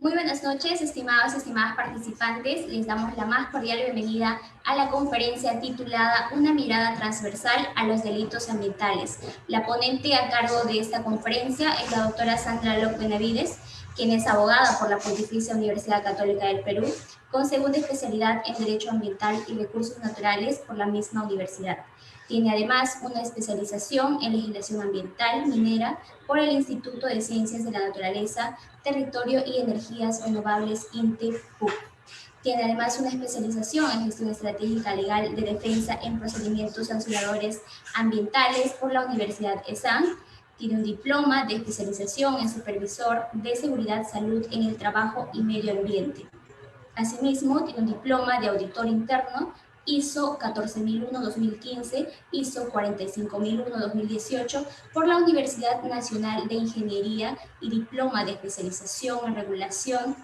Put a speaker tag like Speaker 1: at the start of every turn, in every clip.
Speaker 1: Muy buenas noches, estimados y estimadas participantes. Les damos la más cordial bienvenida a la conferencia titulada Una mirada transversal a los delitos ambientales. La ponente a cargo de esta conferencia es la doctora Sandra Locke Benavides, quien es abogada por la Pontificia Universidad Católica del Perú, con segunda especialidad en Derecho Ambiental y Recursos Naturales por la misma universidad. Tiene además una especialización en legislación ambiental minera por el Instituto de Ciencias de la Naturaleza, Territorio y Energías Renovables INTE-PUC. Tiene además una especialización en gestión estratégica legal de defensa en procedimientos sancionadores ambientales por la Universidad ESAN. Tiene un diploma de especialización en supervisor de seguridad, salud en el trabajo y medio ambiente. Asimismo, tiene un diploma de auditor interno ISO 14001-2015, ISO 45001-2018 por la Universidad Nacional de Ingeniería y diploma de especialización en regulación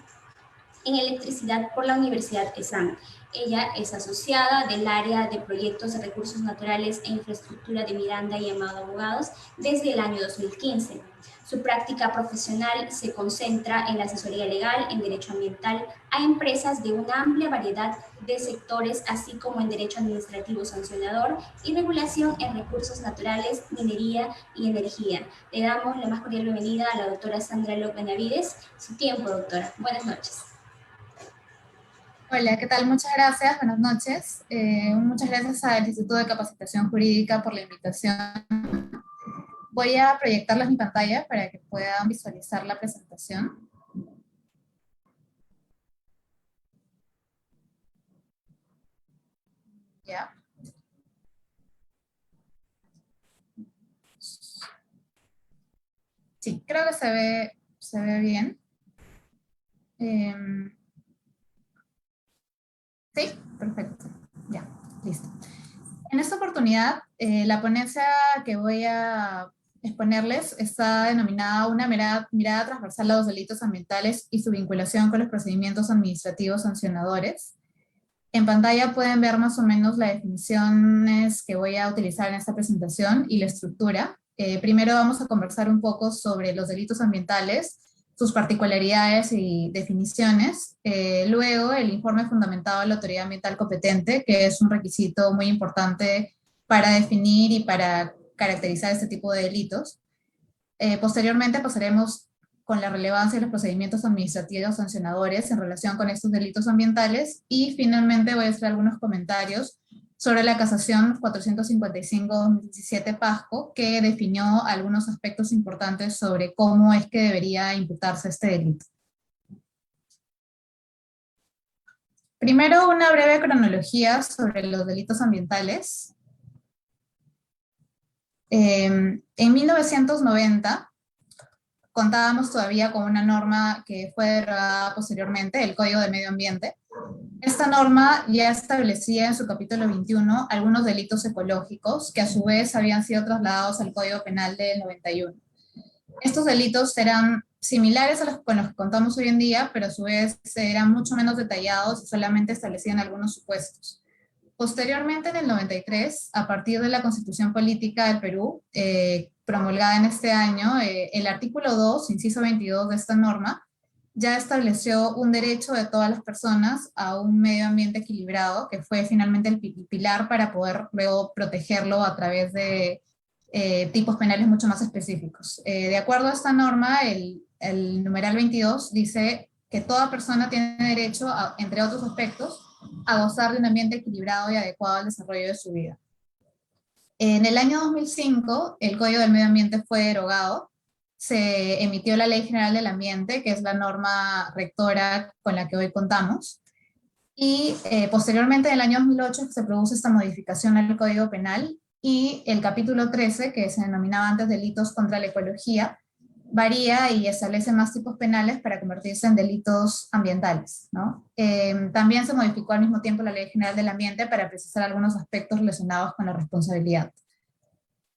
Speaker 1: en electricidad por la Universidad ESAN. Ella es asociada del área de proyectos de recursos naturales e infraestructura de Miranda y Amado Abogados desde el año 2015. Su práctica profesional se concentra en la asesoría legal en derecho ambiental a empresas de una amplia variedad de sectores, así como en derecho administrativo sancionador y regulación en recursos naturales, minería y energía. Le damos la más cordial bienvenida a la doctora Sandra Locke Benavides. Su tiempo, doctora. Buenas noches.
Speaker 2: Hola, ¿qué tal? Muchas gracias, buenas noches. Muchas gracias al Instituto de Capacitación Jurídica por la invitación. Voy a proyectarles mi pantalla para que puedan visualizar la presentación. ¿Ya? Sí, creo que se ve bien. Sí, perfecto. Ya, listo. En esta oportunidad, la ponencia que voy a exponerles está denominada Una mirada transversal a los delitos ambientales y su vinculación con los procedimientos administrativos sancionadores. En pantalla pueden ver más o menos las definiciones que voy a utilizar en esta presentación y la estructura. Primero vamos a conversar un poco sobre los delitos ambientales, sus particularidades y definiciones. Luego, el informe fundamentado de la autoridad ambiental competente, que es un requisito muy importante para definir y para caracterizar este tipo de delitos. Posteriormente pasaremos con la relevancia de los procedimientos administrativos sancionadores en relación con estos delitos ambientales, y finalmente voy a hacer algunos comentarios sobre la casación 455-2017 PASCO, que definió algunos aspectos importantes sobre cómo es que debería imputarse este delito. Primero, una breve cronología sobre los delitos ambientales. En 1990, contábamos todavía con una norma que fue derogada posteriormente, el Código de Medio Ambiente. Esta norma ya establecía en su capítulo 21 algunos delitos ecológicos que a su vez habían sido trasladados al Código Penal del 91. Estos delitos eran similares a los con los que contamos hoy en día, pero a su vez eran mucho menos detallados y solamente establecían algunos supuestos. Posteriormente, en el 93, a partir de la Constitución Política del Perú, promulgada en este año, el artículo 2, inciso 22 de esta norma, ya estableció un derecho de todas las personas a un medio ambiente equilibrado, que fue finalmente el pilar para poder luego protegerlo a través de tipos penales mucho más específicos. De acuerdo a esta norma, el numeral 22 dice que toda persona tiene derecho, entre otros aspectos, a gozar de un ambiente equilibrado y adecuado al desarrollo de su vida. En el año 2005, el Código del Medio Ambiente fue derogado, se emitió la Ley General del Ambiente, que es la norma rectora con la que hoy contamos, y posteriormente, en el año 2008, se produce esta modificación al Código Penal, y el capítulo 13, que se denominaba antes delitos contra la ecología, varía y establece más tipos penales para convertirse en delitos ambientales, ¿no? También se modificó al mismo tiempo la Ley General del Ambiente para precisar algunos aspectos relacionados con la responsabilidad.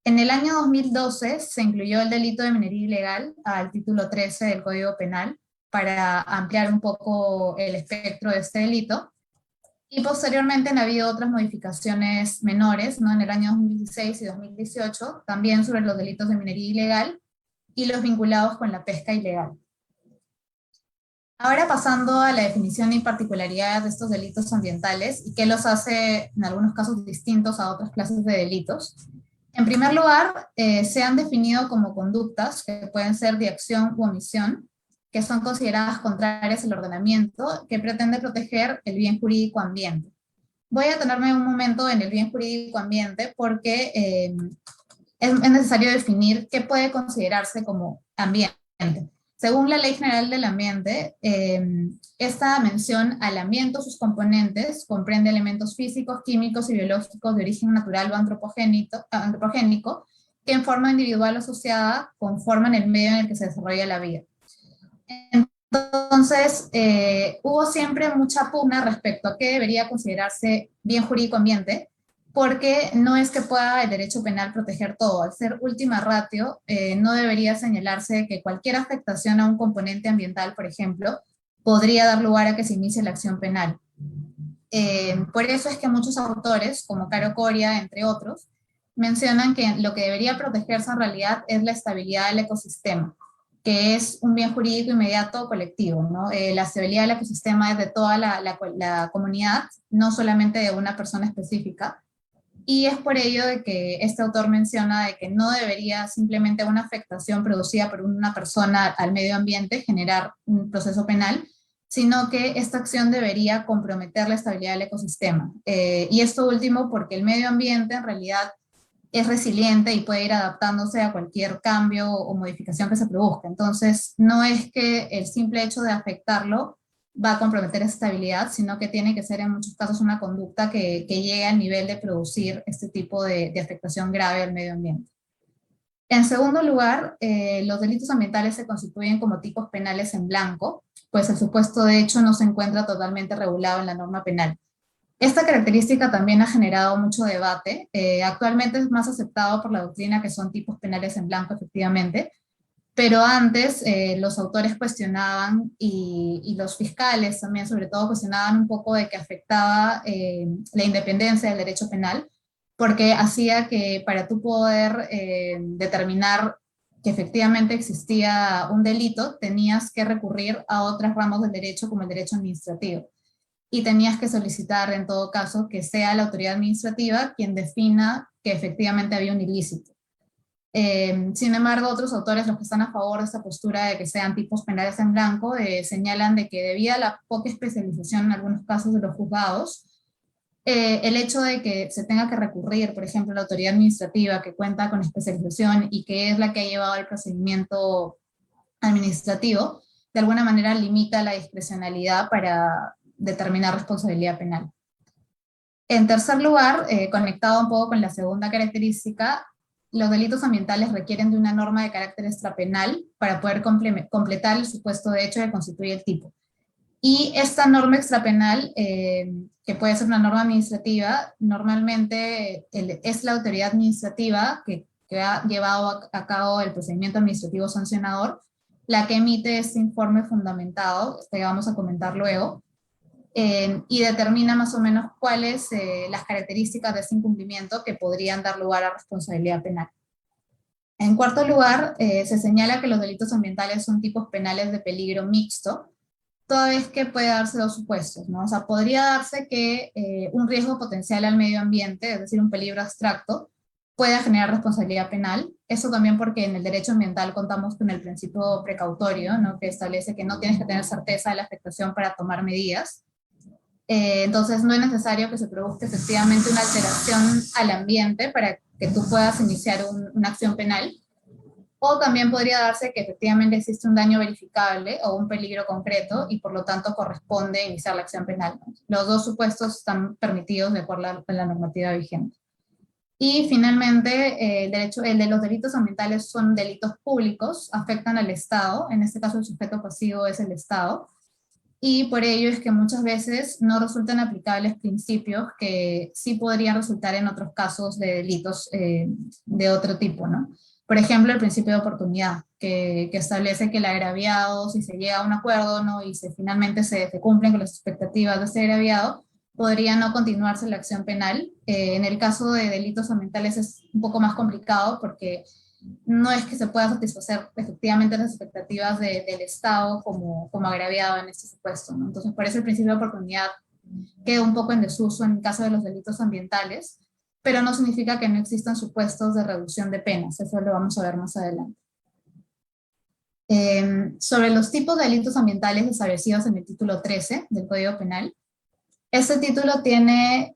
Speaker 2: En el año 2012 se incluyó el delito de minería ilegal al título 13 del Código Penal para ampliar un poco el espectro de este delito. Y posteriormente han habido otras modificaciones menores, ¿no? En el año 2016 y 2018, también sobre los delitos de minería ilegal y los vinculados con la pesca ilegal. Ahora pasando a la definición y particularidades de estos delitos ambientales y qué los hace en algunos casos distintos a otras clases de delitos. En primer lugar, se han definido como conductas que pueden ser de acción u omisión, que son consideradas contrarias al ordenamiento, que pretende proteger el bien jurídico ambiente. Voy a detenerme un momento en el bien jurídico ambiente porque es necesario definir qué puede considerarse como ambiente. Según la Ley General del Ambiente, esta mención al ambiente o sus componentes comprende elementos físicos, químicos y biológicos de origen natural o antropogénico que en forma individual o asociada conforman el medio en el que se desarrolla la vida. Entonces, hubo siempre mucha pugna respecto a qué debería considerarse bien jurídico ambiente, porque no es que pueda el derecho penal proteger todo. Al ser última ratio, no debería señalarse que cualquier afectación a un componente ambiental, por ejemplo, podría dar lugar a que se inicie la acción penal. Por eso es que muchos autores, como Caro Coria, entre otros, mencionan que lo que debería protegerse en realidad es la estabilidad del ecosistema, que es un bien jurídico inmediato o colectivo, ¿no? La estabilidad del ecosistema es de toda la comunidad, no solamente de una persona específica. Y es por ello de que este autor menciona de que no debería simplemente una afectación producida por una persona al medio ambiente generar un proceso penal, sino que esta acción debería comprometer la estabilidad del ecosistema. Y esto último porque el medio ambiente en realidad es resiliente y puede ir adaptándose a cualquier cambio o modificación que se produzca. Entonces, no es que el simple hecho de afectarlo va a comprometer esa estabilidad, sino que tiene que ser en muchos casos una conducta que llegue al nivel de producir este tipo de afectación grave al medio ambiente. En segundo lugar, los delitos ambientales se constituyen como tipos penales en blanco, pues el supuesto de hecho no se encuentra totalmente regulado en la norma penal. Esta característica también ha generado mucho debate. Actualmente es más aceptado por la doctrina que son tipos penales en blanco, efectivamente, pero antes los autores cuestionaban y los fiscales también, sobre todo, cuestionaban un poco de que afectaba la independencia del derecho penal, porque hacía que para tú poder determinar que efectivamente existía un delito, tenías que recurrir a otros ramos del derecho, como el derecho administrativo. Y tenías que solicitar, en todo caso, que sea la autoridad administrativa quien defina que efectivamente había un ilícito. Sin embargo, otros autores, los que están a favor de esta postura de que sean tipos penales en blanco, señalan de que debido a la poca especialización en algunos casos de los juzgados, el hecho de que se tenga que recurrir, por ejemplo, a la autoridad administrativa que cuenta con especialización y que es la que ha llevado el procedimiento administrativo, de alguna manera limita la discrecionalidad para determinar responsabilidad penal. En tercer lugar, conectado un poco con la segunda característica, los delitos ambientales requieren de una norma de carácter extrapenal para poder completar el supuesto de hecho que constituye el tipo. Y esta norma extrapenal, que puede ser una norma administrativa, normalmente es la autoridad administrativa que ha llevado a cabo el procedimiento administrativo sancionador, la que emite este informe fundamentado, que vamos a comentar luego, y determina más o menos cuáles las características de ese incumplimiento que podrían dar lugar a responsabilidad penal. En cuarto lugar, se señala que los delitos ambientales son tipos penales de peligro mixto, toda vez que puede darse dos supuestos, ¿no? O sea, podría darse que un riesgo potencial al medio ambiente, es decir, un peligro abstracto, pueda generar responsabilidad penal. Eso también porque en el derecho ambiental contamos con el principio precautorio, ¿no? Que establece que no tienes que tener certeza de la afectación para tomar medidas. Entonces no es necesario que se produzca efectivamente una alteración al ambiente para que tú puedas iniciar una acción penal. O también podría darse que efectivamente existe un daño verificable o un peligro concreto y por lo tanto corresponde iniciar la acción penal. Los dos supuestos están permitidos de acuerdo a la normativa vigente. Y finalmente, el de los delitos ambientales son delitos públicos, afectan al Estado, en este caso el sujeto pasivo es el Estado, y por ello es que muchas veces no resultan aplicables principios que sí podrían resultar en otros casos de delitos de otro tipo, ¿no? Por ejemplo, el principio de oportunidad, que establece que el agraviado, si se llega a un acuerdo, ¿no? Y finalmente se cumplen con las expectativas de ese agraviado, podría no continuarse la acción penal. En el caso de delitos ambientales es un poco más complicado porque no es que se pueda satisfacer efectivamente las expectativas del Estado como agraviado en este supuesto, ¿no? Entonces, por eso el principio de oportunidad queda un poco en desuso en el caso de los delitos ambientales, pero no significa que no existan supuestos de reducción de penas, eso lo vamos a ver más adelante. Sobre los tipos de delitos ambientales establecidos en el título 13 del Código Penal, este título tiene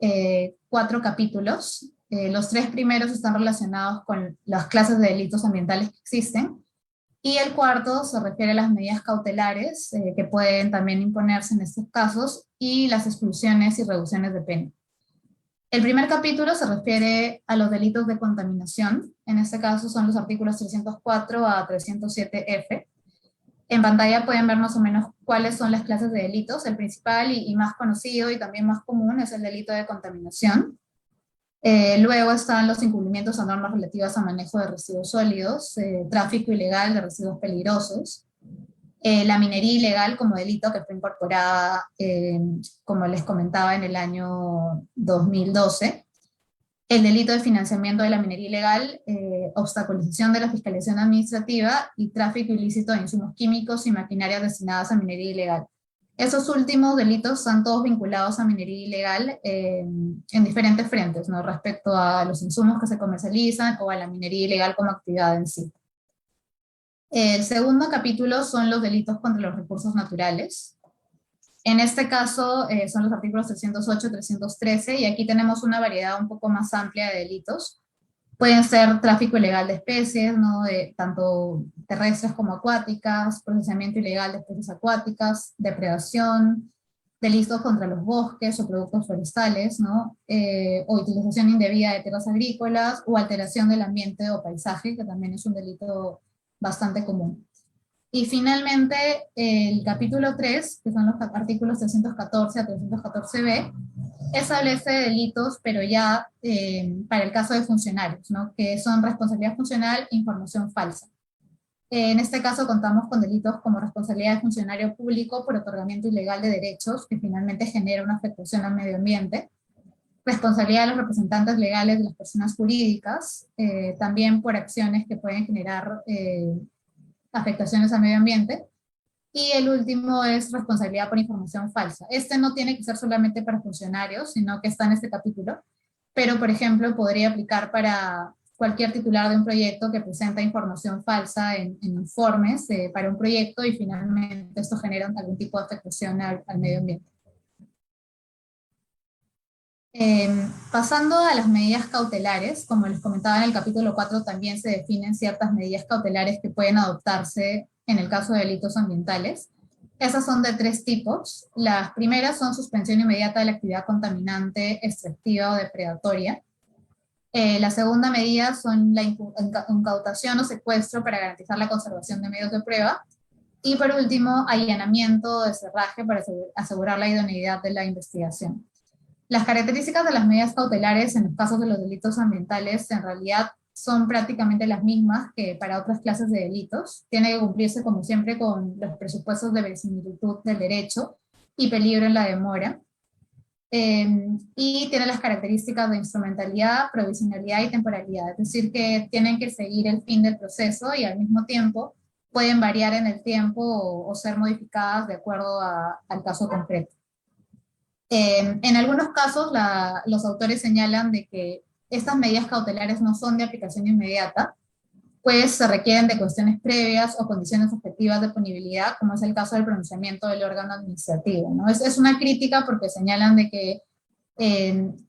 Speaker 2: 4 capítulos. Los 3 primeros están relacionados con las clases de delitos ambientales que existen, y el cuarto se refiere a las medidas cautelares que pueden también imponerse en estos casos y las exclusiones y reducciones de pena. El primer capítulo se refiere a los delitos de contaminación. En este caso son los artículos 304 a 307F. En pantalla pueden ver más o menos cuáles son las clases de delitos. El principal y más conocido y también más común es el delito de contaminación. Luego están los incumplimientos a normas relativas a manejo de residuos sólidos, tráfico ilegal de residuos peligrosos, la minería ilegal como delito que fue incorporada, como les comentaba, en el año 2012, el delito de financiamiento de la minería ilegal, obstaculización de la fiscalización administrativa y tráfico ilícito de insumos químicos y maquinarias destinadas a minería ilegal. Esos últimos delitos están todos vinculados a minería ilegal en diferentes frentes, ¿no? Respecto a los insumos que se comercializan o a la minería ilegal como actividad en sí. El segundo capítulo son los delitos contra los recursos naturales. En este caso son los artículos 308 y 313, y aquí tenemos una variedad un poco más amplia de delitos. Pueden ser tráfico ilegal de especies, ¿no? Tanto terrestres como acuáticas, procesamiento ilegal de especies acuáticas, depredación, delitos contra los bosques o productos forestales, ¿no? O utilización indebida de tierras agrícolas, o alteración del ambiente o paisaje, que también es un delito bastante común. Y finalmente, el capítulo 3, que son los artículos 314 a 314b, establece delitos, pero ya para el caso de funcionarios, ¿no? Que son responsabilidad funcional e información falsa. En este caso contamos con delitos como responsabilidad de funcionario público por otorgamiento ilegal de derechos, que finalmente genera una afectación al medio ambiente, responsabilidad de los representantes legales de las personas jurídicas, también por acciones que pueden generar afectaciones al medio ambiente. Y el último es responsabilidad por información falsa. Este no tiene que ser solamente para funcionarios, sino que está en este capítulo, pero por ejemplo podría aplicar para cualquier titular de un proyecto que presenta información falsa en informes para un proyecto, y finalmente esto genera algún tipo de afectación al medio ambiente. Pasando a las medidas cautelares, como les comentaba en el capítulo 4, también se definen ciertas medidas cautelares que pueden adoptarse en el caso de delitos ambientales. Esas son de 3 tipos. Las primeras son suspensión inmediata de la actividad contaminante, extractiva o depredatoria. La segunda medida son la incautación o secuestro para garantizar la conservación de medios de prueba. Y por último, allanamiento de cerraje para asegurar la idoneidad de la investigación. Las características de las medidas cautelares en los casos de los delitos ambientales en realidad son prácticamente las mismas que para otras clases de delitos. Tiene que cumplirse, como siempre, con los presupuestos de verosimilitud del derecho y peligro en la demora. Y tiene las características de instrumentalidad, provisionalidad y temporalidad, es decir, que tienen que seguir el fin del proceso y al mismo tiempo pueden variar en el tiempo o ser modificadas de acuerdo al caso concreto. En algunos casos, los autores señalan de que estas medidas cautelares no son de aplicación inmediata, pues se requieren de cuestiones previas o condiciones objetivas de punibilidad, como es el caso del pronunciamiento del órgano administrativo, ¿no? Es una crítica porque señalan de que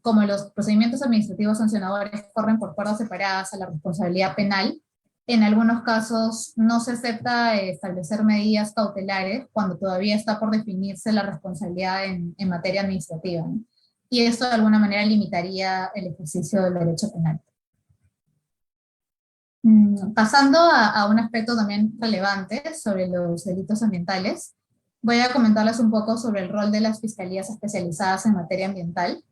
Speaker 2: como los procedimientos administrativos sancionadores corren por cuerdas separadas a la responsabilidad penal, en algunos casos no se acepta establecer medidas cautelares cuando todavía está por definirse la responsabilidad en materia administrativa, ¿no? Y esto de alguna manera limitaría el ejercicio del derecho penal. Pasando a un aspecto también relevante sobre los delitos ambientales, voy a comentarles un poco sobre el rol de las fiscalías especializadas en materia ambiental.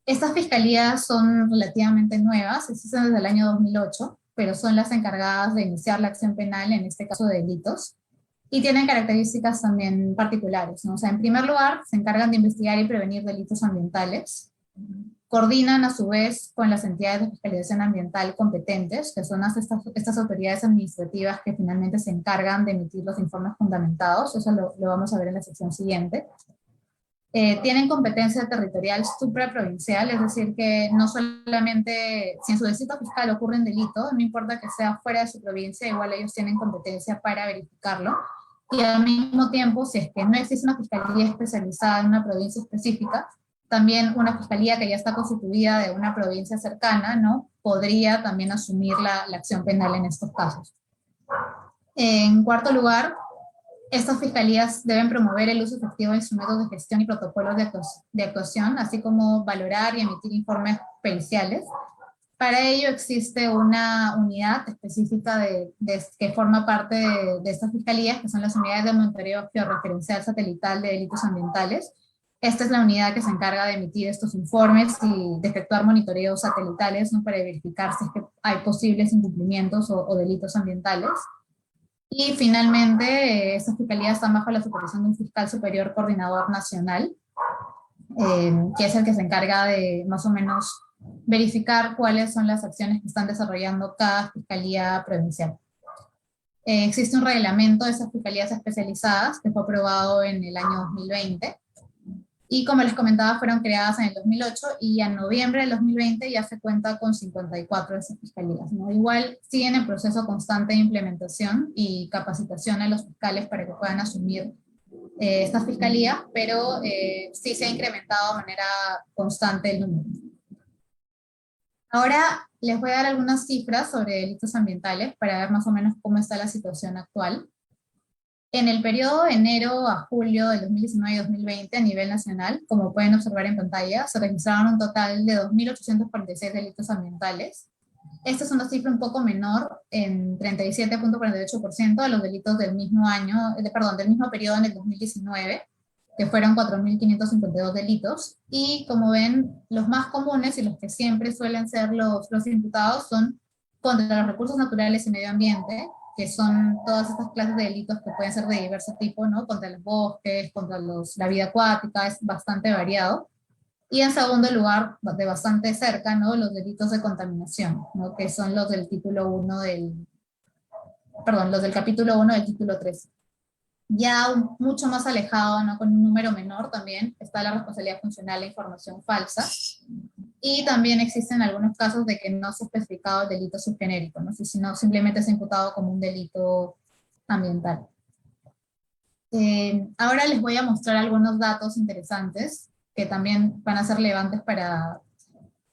Speaker 2: Estas fiscalías son relativamente nuevas, existen desde el año 2008, pero son las encargadas de iniciar la acción penal, en este caso de delitos, y tienen características también particulares, ¿no? O sea, en primer lugar, se encargan de investigar y prevenir delitos ambientales. coordinan a su vez con las entidades de fiscalización ambiental competentes, que son estas autoridades administrativas que finalmente se encargan de emitir los informes fundamentados. Eso lo vamos a ver en la sección siguiente. Tienen competencia territorial supraprovincial, es decir, que no solamente, si en su distrito fiscal ocurre un delito, no importa que sea fuera de su provincia, igual ellos tienen competencia para verificarlo. Y al mismo tiempo, si es que no existe una fiscalía especializada en una provincia específica, también una fiscalía que ya está constituida de una provincia cercana, ¿no?, podría también asumir la acción penal en estos casos. En cuarto lugar, estas fiscalías deben promover el uso efectivo de instrumentos de gestión y protocolos de actuación, así como valorar y emitir informes periciales. Para ello existe una unidad específica que forma parte de estas fiscalías, que son las unidades de monitoreo georreferencial satelital de delitos ambientales. Esta es la unidad que se encarga de emitir estos informes y de efectuar monitoreos satelitales, ¿no?, para verificar si es que hay posibles incumplimientos o delitos ambientales. Y finalmente, estas fiscalías están bajo la supervisión de un fiscal superior coordinador nacional, que es el que se encarga de más o menos verificar cuáles son las acciones que están desarrollando cada fiscalía provincial. Existe un reglamento de esas fiscalías especializadas que fue aprobado en el año 2020. Y como les comentaba, fueron creadas en el 2008 y en noviembre del 2020 ya se cuenta con 54 de esas fiscalías, ¿no? Igual siguen en proceso constante de implementación y capacitación a los fiscales para que puedan asumir estas fiscalías, pero sí se ha incrementado de manera constante el número. Ahora les voy a dar algunas cifras sobre delitos ambientales para ver más o menos cómo está la situación actual. En el periodo de enero a julio del 2019 y 2020 a nivel nacional, como pueden observar en pantalla, se registraron un total de 2.846 delitos ambientales. Esta es una cifra un poco menor, en 37.48% de los delitos del mismo año, del mismo periodo en el 2019, que fueron 4.552 delitos. Y como ven, los más comunes y los que siempre suelen ser los imputados son contra los recursos naturales y medio ambiente, que son todas estas clases de delitos que pueden ser de diverso tipo, ¿no?, contra los bosques, contra la vida acuática, es bastante variado. Y en segundo lugar, de bastante cerca, ¿no?, los delitos de contaminación, ¿no?, que son los del título 1 los del capítulo 1 del título 13. Ya mucho más alejado, ¿no?, con un número menor también, está la responsabilidad funcional e información falsa. Y también existen algunos casos de que no se ha especificado el delito subgenérico, ¿no?, sino simplemente se ha imputado como un delito ambiental. Ahora les voy a mostrar algunos datos interesantes que también van a ser relevantes para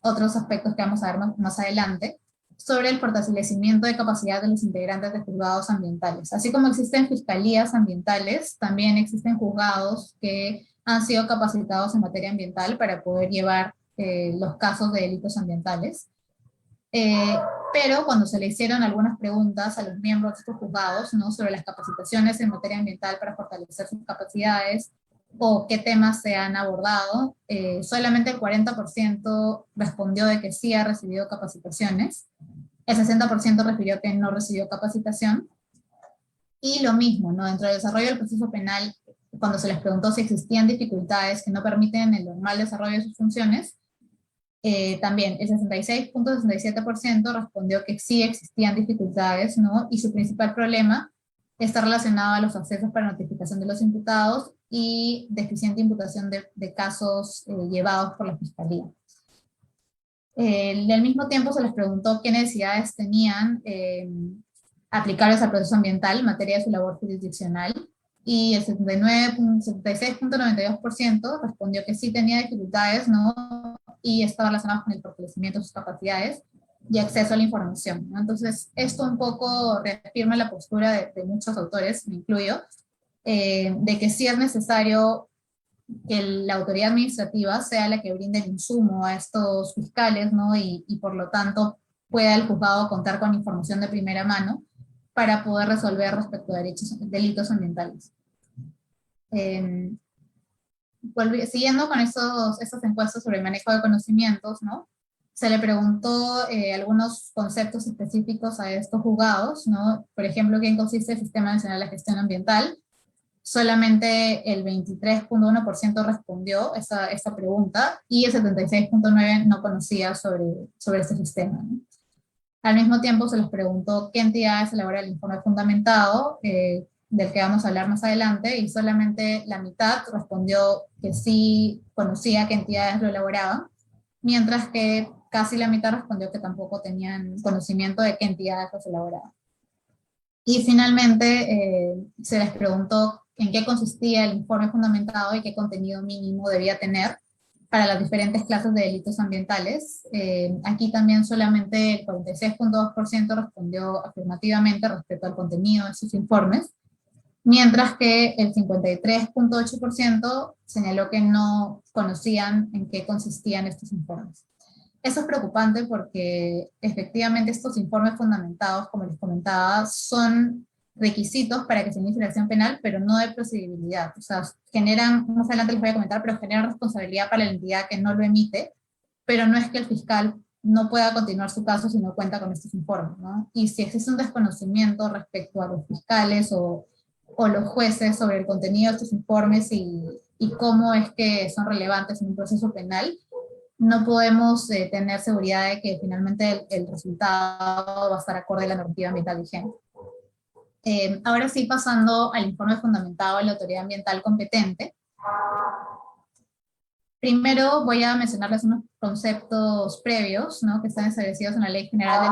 Speaker 2: otros aspectos que vamos a ver más adelante, sobre el fortalecimiento de capacidad de los integrantes de juzgados ambientales. Así como existen fiscalías ambientales, también existen juzgados que han sido capacitados en materia ambiental para poder llevar los casos de delitos ambientales. Pero cuando se le hicieron algunas preguntas a los miembros de estos juzgados, ¿no?, sobre las capacitaciones en materia ambiental para fortalecer sus capacidades, o qué temas se han abordado, solamente el 40% respondió de que sí ha recibido capacitaciones, el 60% refirió que no recibió capacitación, y lo mismo, ¿no?, dentro del desarrollo del proceso penal, cuando se les preguntó si existían dificultades que no permiten el normal desarrollo de sus funciones, también el 66.67% respondió que sí existían dificultades, ¿no?, y su principal problema está relacionado a los accesos para notificación de los imputados y deficiente imputación de casos llevados por la Fiscalía. Al mismo tiempo se les preguntó qué necesidades tenían aplicables al proceso ambiental en materia de su labor jurisdiccional, y el 76.92% respondió que sí tenía dificultades, ¿no?, y estaba relacionado con el fortalecimiento de sus capacidades y acceso a la información, ¿no? Entonces, esto un poco reafirma la postura de muchos autores, me incluyo, de que sí es necesario que la autoridad administrativa sea la que brinde el insumo a estos fiscales, ¿no?, y por lo tanto pueda el juzgado contar con información de primera mano para poder resolver respecto a delitos ambientales. Siguiendo con estas encuestas sobre el manejo de conocimientos, ¿no?, se le preguntó algunos conceptos específicos a estos juzgados, ¿no?, por ejemplo, ¿qué consiste el Sistema Nacional de Gestión Ambiental? solamente el 23.1% respondió esta pregunta y el 76.9% no conocía sobre este sistema, ¿no? Al mismo tiempo se les preguntó qué entidades elabora el informe fundamentado, del que vamos a hablar más adelante, y solamente la mitad respondió que sí conocía qué entidades lo elaboraban, mientras que casi la mitad respondió que tampoco tenían conocimiento de qué entidades los elaboraban. Y finalmente se les preguntó en qué consistía el informe fundamentado y qué contenido mínimo debía tener para las diferentes clases de delitos ambientales. Aquí también solamente el 46.2% respondió afirmativamente respecto al contenido de sus informes, mientras que el 53.8% señaló que no conocían en qué consistían estos informes. Eso es preocupante porque efectivamente estos informes fundamentados, como les comentaba, son requisitos para que se inicie la acción penal, pero no de procedibilidad. O sea, generan, más adelante les voy a comentar, pero generan responsabilidad para la entidad que no lo emite, pero no es que el fiscal no pueda continuar su caso si no cuenta con estos informes, ¿no? Y si existe un desconocimiento respecto a los fiscales o los jueces sobre el contenido de estos informes y cómo es que son relevantes en un proceso penal, no podemos tener seguridad de que finalmente el resultado va a estar acorde a la normativa ambiental vigente. Ahora sí, pasando al informe fundamentado de la autoridad ambiental competente. Primero voy a mencionarles unos conceptos previos, ¿no?, que están establecidos en la Ley General del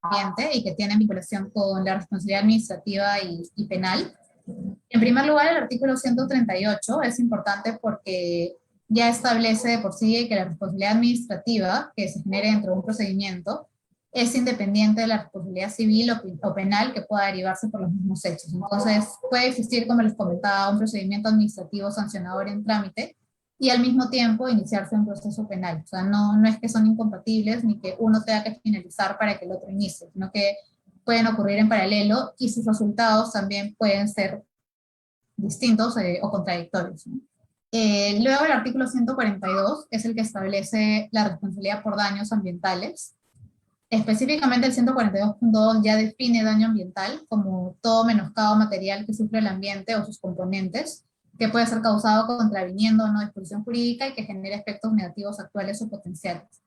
Speaker 2: Ambiente y que tienen vinculación con la responsabilidad administrativa y penal. En primer lugar, el artículo 138 es importante porque ya establece de por sí que la responsabilidad administrativa que se genere dentro de un procedimiento es independiente de la responsabilidad civil o penal que pueda derivarse por los mismos hechos. Entonces, puede existir, como les comentaba, un procedimiento administrativo sancionador en trámite y al mismo tiempo iniciarse un proceso penal. O sea, no es que son incompatibles ni que uno tenga que finalizar para que el otro inicie, sino que pueden ocurrir en paralelo y sus resultados también pueden ser distintos o contradictorios, ¿no? Luego el artículo 142 es el que establece la responsabilidad por daños ambientales. Específicamente el 142.2 ya define daño ambiental como todo menoscabo material que sufre el ambiente o sus componentes, que puede ser causado contraviniendo una disposición jurídica y que genere efectos negativos actuales o potenciales.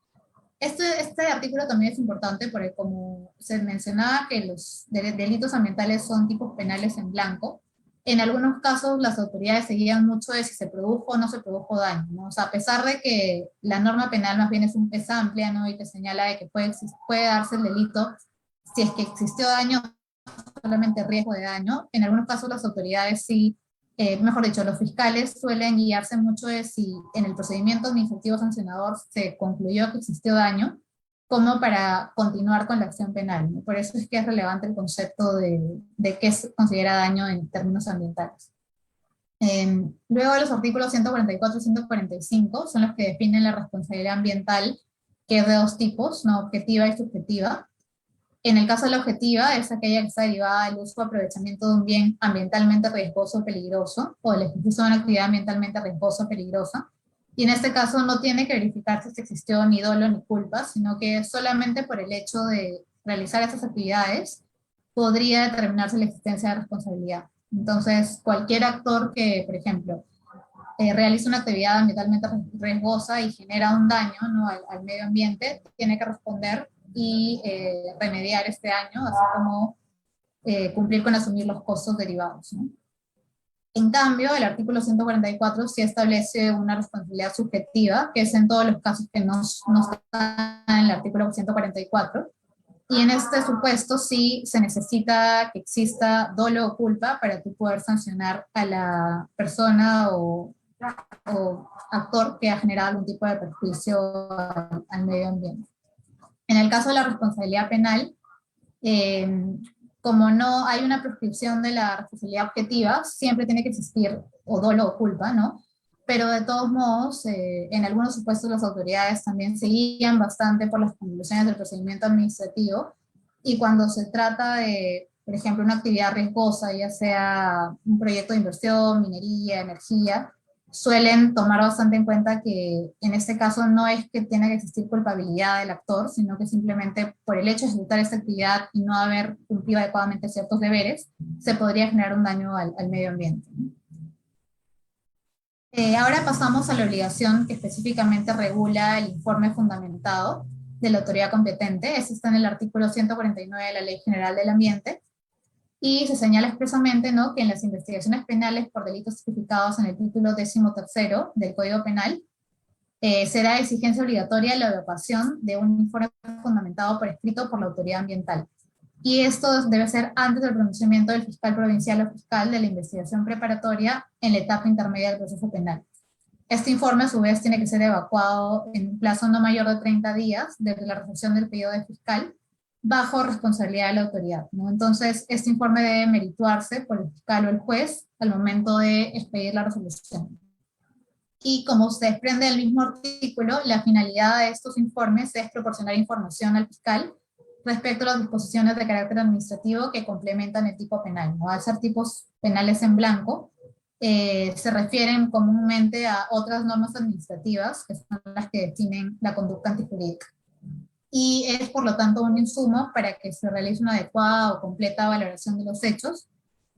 Speaker 2: Este artículo también es importante porque, como se mencionaba que los delitos ambientales son tipos penales en blanco, en algunos casos las autoridades se guían mucho de si se produjo o no se produjo daño, ¿no? O sea, a pesar de que la norma penal más bien es amplia, ¿no?, y te señala de que puede darse el delito si es que existió daño, solamente riesgo de daño, en algunos casos las autoridades sí, mejor dicho, los fiscales suelen guiarse mucho de si en el procedimiento administrativo sancionador se concluyó que existió daño, como para continuar con la acción penal, ¿no? Por eso es que es relevante el concepto de qué se considera daño en términos ambientales. Luego los artículos 144 y 145 son los que definen la responsabilidad ambiental, que es de dos tipos, ¿no?, objetiva y subjetiva. En el caso de la objetiva, es aquella que está derivada del uso o aprovechamiento de un bien ambientalmente riesgoso o peligroso, o del ejercicio de una actividad ambientalmente riesgosa o peligrosa. Y en este caso no tiene que verificarse si existió ni dolo ni culpa, sino que solamente por el hecho de realizar esas actividades podría determinarse la existencia de responsabilidad. Entonces, cualquier actor que, por ejemplo, realiza una actividad ambientalmente riesgosa y genera un daño, ¿no?, al medio ambiente, tiene que responder y remediar este daño, así como cumplir con asumir los costos derivados, ¿no? En cambio, el artículo 144 sí establece una responsabilidad subjetiva, que es en todos los casos que no están en el artículo 144, y en este supuesto sí se necesita que exista dolo o culpa para tú poder sancionar a la persona o actor que ha generado algún tipo de perjuicio al medio ambiente. En el caso de la responsabilidad penal, como no hay una prescripción de la responsabilidad objetiva, siempre tiene que existir o dolo o culpa, ¿no? Pero de todos modos, en algunos supuestos las autoridades también se guían bastante por las conclusiones del procedimiento administrativo, y cuando se trata de, por ejemplo, una actividad riesgosa, ya sea un proyecto de inversión, minería, energía, suelen tomar bastante en cuenta que en este caso no es que tenga que existir culpabilidad del actor, sino que simplemente por el hecho de ejecutar esta actividad y no haber cumplido adecuadamente ciertos deberes, se podría generar un daño al medio ambiente. Ahora pasamos a la obligación que específicamente regula el informe fundamentado de la autoridad competente. Este está en el artículo 149 de la Ley General del Ambiente, y se señala expresamente, ¿no?, que en las investigaciones penales por delitos tipificados en el título 13º del Código Penal, será exigencia obligatoria la evacuación de un informe fundamentado por escrito por la autoridad ambiental. Y esto debe ser antes del pronunciamiento del fiscal provincial o fiscal de la investigación preparatoria en la etapa intermedia del proceso penal. Este informe, a su vez, tiene que ser evacuado en un plazo no mayor de 30 días desde la recepción del pedido del fiscal, bajo responsabilidad de la autoridad, ¿no? Entonces, este informe debe merituarse por el fiscal o el juez al momento de expedir la resolución. Y como se desprende del mismo artículo, la finalidad de estos informes es proporcionar información al fiscal respecto a las disposiciones de carácter administrativo que complementan el tipo penal, ¿no? Al ser tipos penales en blanco, se refieren comúnmente a otras normas administrativas, que son las que definen la conducta antijurídica. Y es por lo tanto un insumo para que se realice una adecuada o completa valoración de los hechos,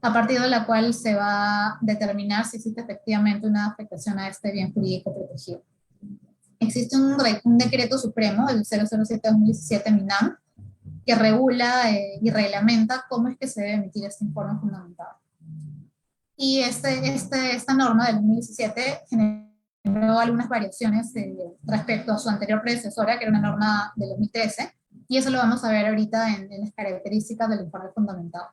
Speaker 2: a partir de la cual se va a determinar si existe efectivamente una afectación a este bien jurídico protegido. Existe un decreto supremo, el 007-2017 MINAM, que regula y reglamenta cómo es que se debe emitir este informe fundamentado. Y esta norma del 2017 generó algunas variaciones respecto a su anterior predecesora, que era una norma del 2013, y eso lo vamos a ver ahorita en las características del informe fundamentado.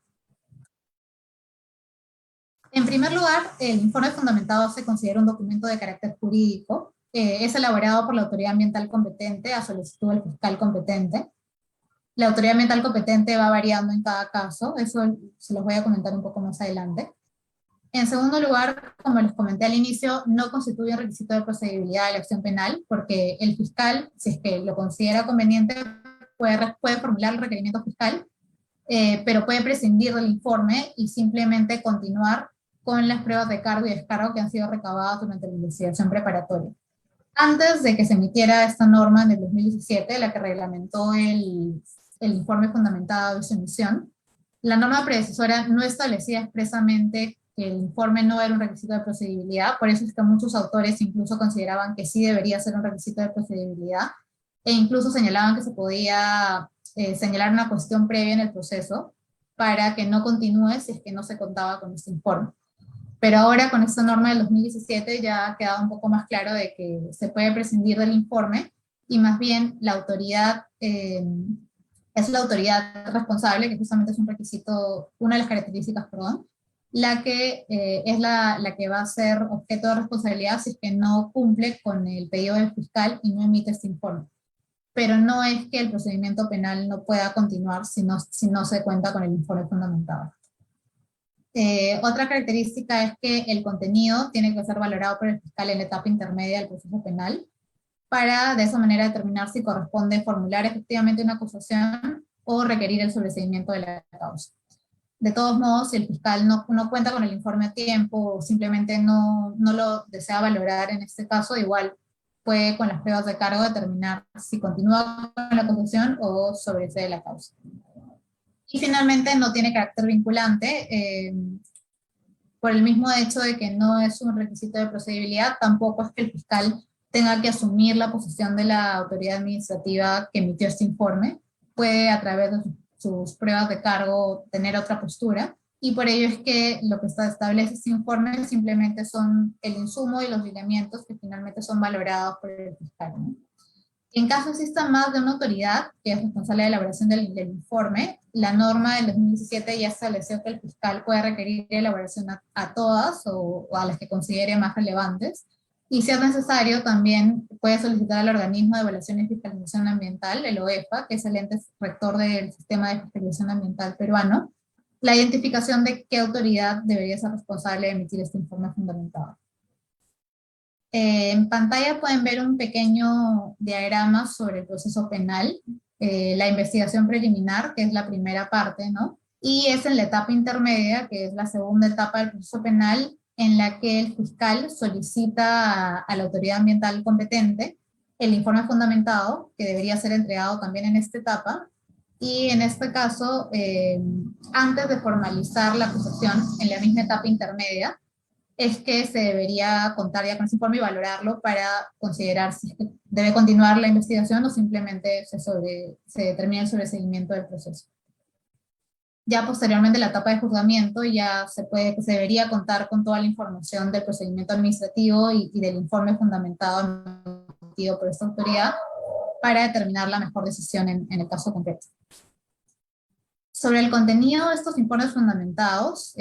Speaker 2: En primer lugar, el informe fundamentado se considera un documento de carácter jurídico, es elaborado por la autoridad ambiental competente a solicitud del fiscal competente. La autoridad ambiental competente va variando en cada caso, eso se los voy a comentar un poco más adelante. En segundo lugar, como les comenté al inicio, no constituye un requisito de procedibilidad de la acción penal, porque el fiscal, si es que lo considera conveniente, puede formular el requerimiento fiscal, pero puede prescindir del informe y simplemente continuar con las pruebas de cargo y descargo que han sido recabadas durante la investigación preparatoria. Antes de que se emitiera esta norma en el 2017, la que reglamentó el informe fundamentado de su emisión, la norma predecesora no establecía expresamente que el informe no era un requisito de procedibilidad, por eso es que muchos autores incluso consideraban que sí debería ser un requisito de procedibilidad, e incluso señalaban que se podía señalar una cuestión previa en el proceso para que no continúe si es que no se contaba con este informe. Pero ahora con esta norma del 2017 ya ha quedado un poco más claro de que se puede prescindir del informe y más bien la autoridad es la autoridad responsable, que justamente es un requisito, una de las características, perdón, la que es la que va a ser objeto de responsabilidad si es que no cumple con el pedido del fiscal y no emite este informe. Pero no es que el procedimiento penal no pueda continuar si no se cuenta con el informe fundamentado. Otra característica es que el contenido tiene que ser valorado por el fiscal en la etapa intermedia del proceso penal, para de esa manera determinar si corresponde formular efectivamente una acusación o requerir el sobreseimiento de la causa. De todos modos, si el fiscal no cuenta con el informe a tiempo o simplemente no lo desea valorar en este caso, igual puede con las pruebas de cargo determinar si continúa con la acusación o sobresee la causa. Y finalmente no tiene carácter vinculante, por el mismo hecho de que no es un requisito de procedibilidad, tampoco es que el fiscal tenga que asumir la posición de la autoridad administrativa que emitió este informe, puede a través de sus pruebas de cargo tener otra postura, y por ello es que lo que establece este informe simplemente son el insumo y los lineamientos que finalmente son valorados por el fiscal, ¿no? En caso exista más de una autoridad que es responsable de la elaboración del informe, la norma del 2017 ya estableció que el fiscal puede requerir elaboración a todas o a las que considere más relevantes, y si es necesario también puede solicitar al organismo de evaluación y fiscalización ambiental, el OEFA, que es el ente rector del sistema de fiscalización ambiental peruano, la identificación de qué autoridad debería ser responsable de emitir este informe fundamentado. En pantalla pueden ver un pequeño diagrama sobre el proceso penal, la investigación preliminar, que es la primera parte, ¿no? Y es en la etapa intermedia, que es la segunda etapa del proceso penal, en la que el fiscal solicita a la autoridad ambiental competente el informe fundamentado, que debería ser entregado también en esta etapa, y en este caso, antes de formalizar la acusación en la misma etapa intermedia, es que se debería contar ya con ese informe y valorarlo para considerar si debe continuar la investigación o simplemente se determina el sobreseguimiento del proceso. Ya posteriormente, la etapa de juzgamiento, ya se debería contar con toda la información del procedimiento administrativo y del informe fundamentado emitido por esta autoridad para determinar la mejor decisión en el caso concreto. Sobre el contenido de estos informes fundamentados,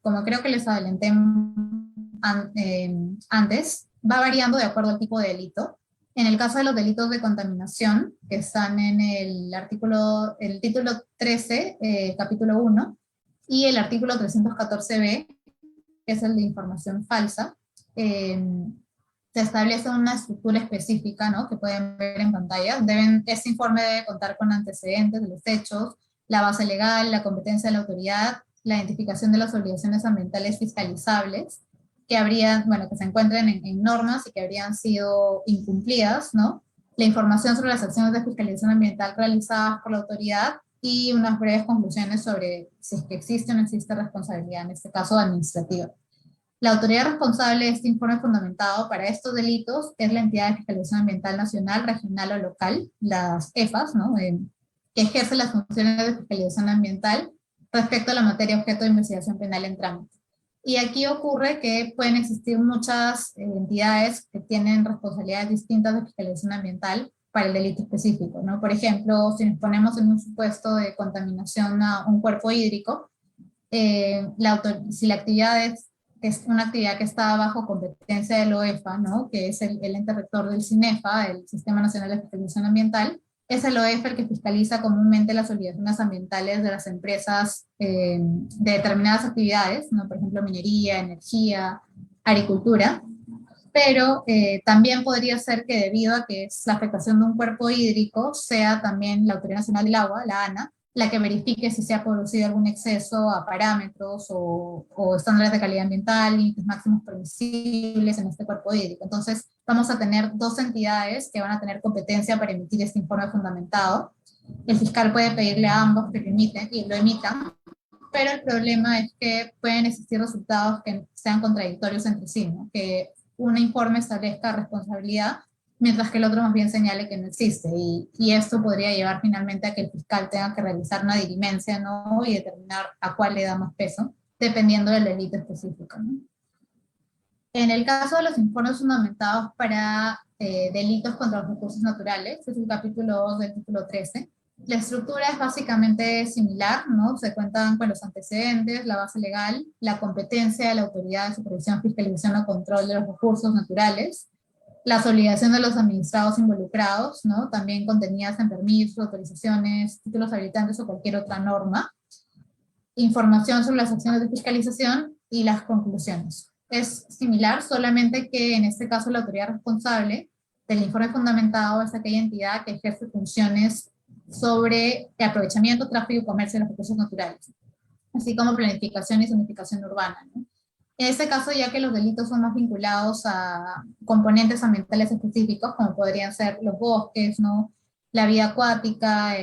Speaker 2: como creo que les adelanté antes, va variando de acuerdo al tipo de delito. En el caso de los delitos de contaminación, que están en el título 13, capítulo 1, y el artículo 314b, que es el de información falsa, se establece una estructura específica, ¿no?, que pueden ver en pantalla. Este informe debe contar con antecedentes de los hechos, la base legal, la competencia de la autoridad, la identificación de las obligaciones ambientales fiscalizables, que se encuentren en normas y que habrían sido incumplidas, ¿no? La información sobre las acciones de fiscalización ambiental realizadas por la autoridad y unas breves conclusiones sobre si es que existe o no existe responsabilidad, en este caso administrativa. La autoridad responsable de este informe fundamentado para estos delitos es la entidad de fiscalización ambiental nacional, regional o local, las EFAS, ¿no?, que ejerce las funciones de fiscalización ambiental respecto a la materia objeto de investigación penal en trámite. Y aquí ocurre que pueden existir muchas entidades que tienen responsabilidades distintas de fiscalización ambiental para el delito específico, ¿no? Por ejemplo, si nos ponemos en un supuesto de contaminación a un cuerpo hídrico, si la actividad es una actividad que está bajo competencia del OEFA, ¿no?, que es el ente rector del CINEFA, el Sistema Nacional de Fiscalización Ambiental, es el OEFA el que fiscaliza comúnmente las obligaciones ambientales de las empresas de determinadas actividades, ¿no?, por ejemplo, minería, energía, agricultura, pero también podría ser que debido a que es la afectación de un cuerpo hídrico, sea también la Autoridad Nacional del Agua, la ANA, la que verifique si se ha producido algún exceso a parámetros o estándares de calidad ambiental, límites máximos permisibles en este cuerpo hídrico. Entonces, vamos a tener dos entidades que van a tener competencia para emitir este informe fundamentado. El fiscal puede pedirle a ambos que lo emitan, pero el problema es que pueden existir resultados que sean contradictorios entre sí, ¿no?, que un informe establezca responsabilidad, mientras que el otro más bien señale que no existe, y esto podría llevar finalmente a que el fiscal tenga que realizar una diligencia, ¿no?, y determinar a cuál le da más peso, dependiendo del delito específico, ¿no? En el caso de los informes fundamentados para delitos contra los recursos naturales, es el capítulo 2 del título 13, la estructura es básicamente similar, ¿no? Se cuentan con los antecedentes, la base legal, la competencia de la autoridad de supervisión, fiscalización o control de los recursos naturales, las obligaciones de los administrados involucrados, ¿no?, también contenidas en permisos, autorizaciones, títulos habilitantes o cualquier otra norma, información sobre las acciones de fiscalización y las conclusiones. Es similar, solamente que en este caso la autoridad responsable del informe fundamentado es aquella entidad que ejerce funciones sobre el aprovechamiento, tráfico y comercio de los recursos naturales, así como planificación y zonificación urbana, ¿no? En este caso, ya que los delitos son más vinculados a componentes ambientales específicos, como podrían ser los bosques, ¿no?, la vida acuática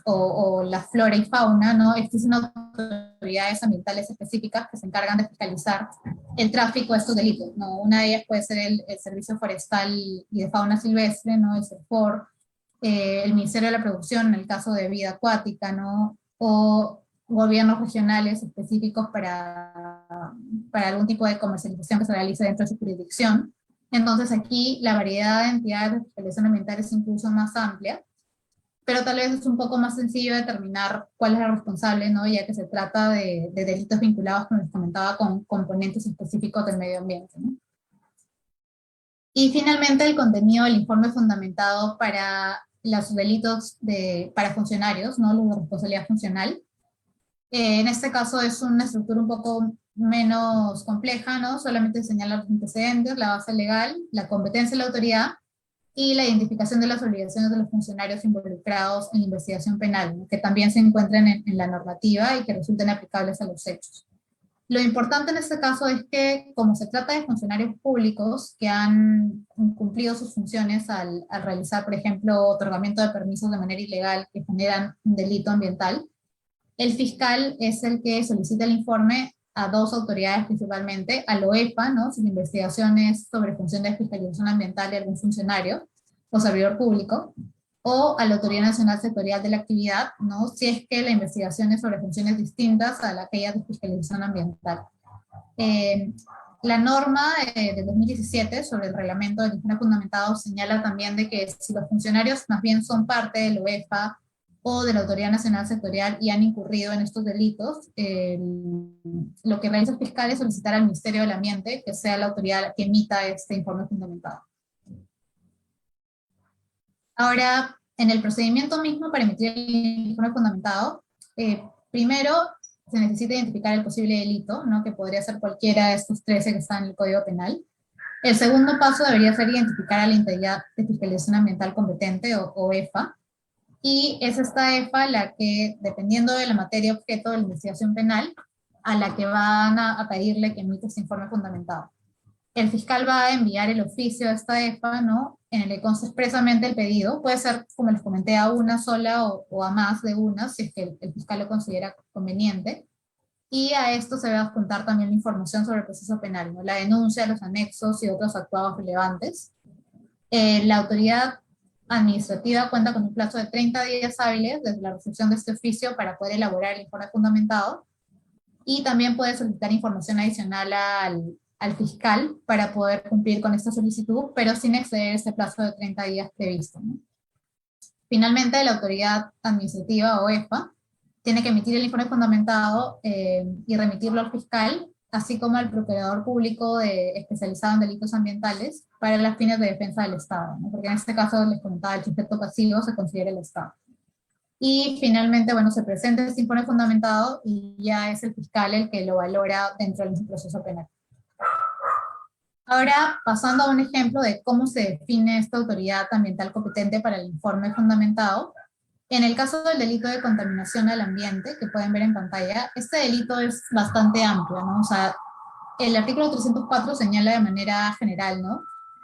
Speaker 2: o la flora y fauna, ¿no?, existen autoridades ambientales específicas que se encargan de fiscalizar el tráfico de estos delitos, ¿no? Una de ellas puede ser el Servicio Forestal y de Fauna Silvestre, ¿no?, el SEFOR, el Ministerio de la Producción en el caso de vida acuática, ¿no?, o gobiernos regionales específicos para algún tipo de comercialización que se realice dentro de su jurisdicción. Entonces aquí la variedad de entidades de fiscalización ambiental es incluso más amplia, pero tal vez es un poco más sencillo determinar cuál es el responsable, ¿no?, ya que se trata de delitos vinculados, como les comentaba, con componentes específicos del medio ambiente, ¿no? Y finalmente el contenido del informe fundamentado para los delitos para funcionarios, ¿no?, los de responsabilidad funcional. En este caso es una estructura un poco menos compleja, ¿no? Solamente señala los antecedentes, la base legal, la competencia de la autoridad y la identificación de las obligaciones de los funcionarios involucrados en la investigación penal, ¿no?, que también se encuentran en la normativa y que resulten aplicables a los hechos. Lo importante en este caso es que, como se trata de funcionarios públicos que han cumplido sus funciones al realizar, por ejemplo, otorgamiento de permisos de manera ilegal que generan un delito ambiental, el fiscal es el que solicita el informe a dos autoridades principalmente, a la OEPA, ¿no? Si la investigación es sobre función de fiscalización ambiental de algún funcionario o servidor público, o a la Autoridad Nacional Sectorial de la Actividad, ¿no? Si es que la investigación es sobre funciones distintas a aquellas de fiscalización ambiental. Eh, la norma de 2017 sobre el reglamento del informe fundamentado señala también de que si los funcionarios más bien son parte de la OEPA o de la Autoridad Nacional Sectorial y han incurrido en estos delitos, lo que realiza el fiscal es solicitar al Ministerio del Ambiente que sea la autoridad que emita este informe fundamentado. Ahora, en el procedimiento mismo para emitir el informe fundamentado, primero se necesita identificar el posible delito, ¿no? Que podría ser cualquiera de estos 13 que están en el Código Penal. El segundo paso debería ser identificar a la entidad de fiscalización ambiental competente o EFA, y es esta EFA la que, dependiendo de la materia objeto de la investigación penal, a la que van a pedirle que emita este informe fundamentado. El fiscal va a enviar el oficio a esta EFA, ¿no? En el que consta expresamente el pedido. Puede ser, como les comenté, a una sola o a más de una, si es que el fiscal lo considera conveniente. Y a esto se va a adjuntar también la información sobre el proceso penal, ¿no? La denuncia, los anexos y otros actuados relevantes. La autoridad administrativa cuenta con un plazo de 30 días hábiles desde la recepción de este oficio para poder elaborar el informe fundamentado, y también puede solicitar información adicional al fiscal para poder cumplir con esta solicitud, pero sin exceder ese plazo de 30 días previsto, ¿no? Finalmente, la autoridad administrativa o EFA tiene que emitir el informe fundamentado y remitirlo al fiscal, así como al procurador público especializado en delitos ambientales para las fines de defensa del Estado, ¿no? Porque en este caso, les comentaba, el sujeto pasivo se considera el Estado. Y finalmente, bueno, se presenta este informe fundamentado y ya es el fiscal el que lo valora dentro del proceso penal. Ahora, pasando a un ejemplo de cómo se define esta autoridad ambiental competente para el informe fundamentado. En el caso del delito de contaminación al ambiente, que pueden ver en pantalla, este delito es bastante amplio, ¿no? O sea, el artículo 304 señala de manera general, ¿no?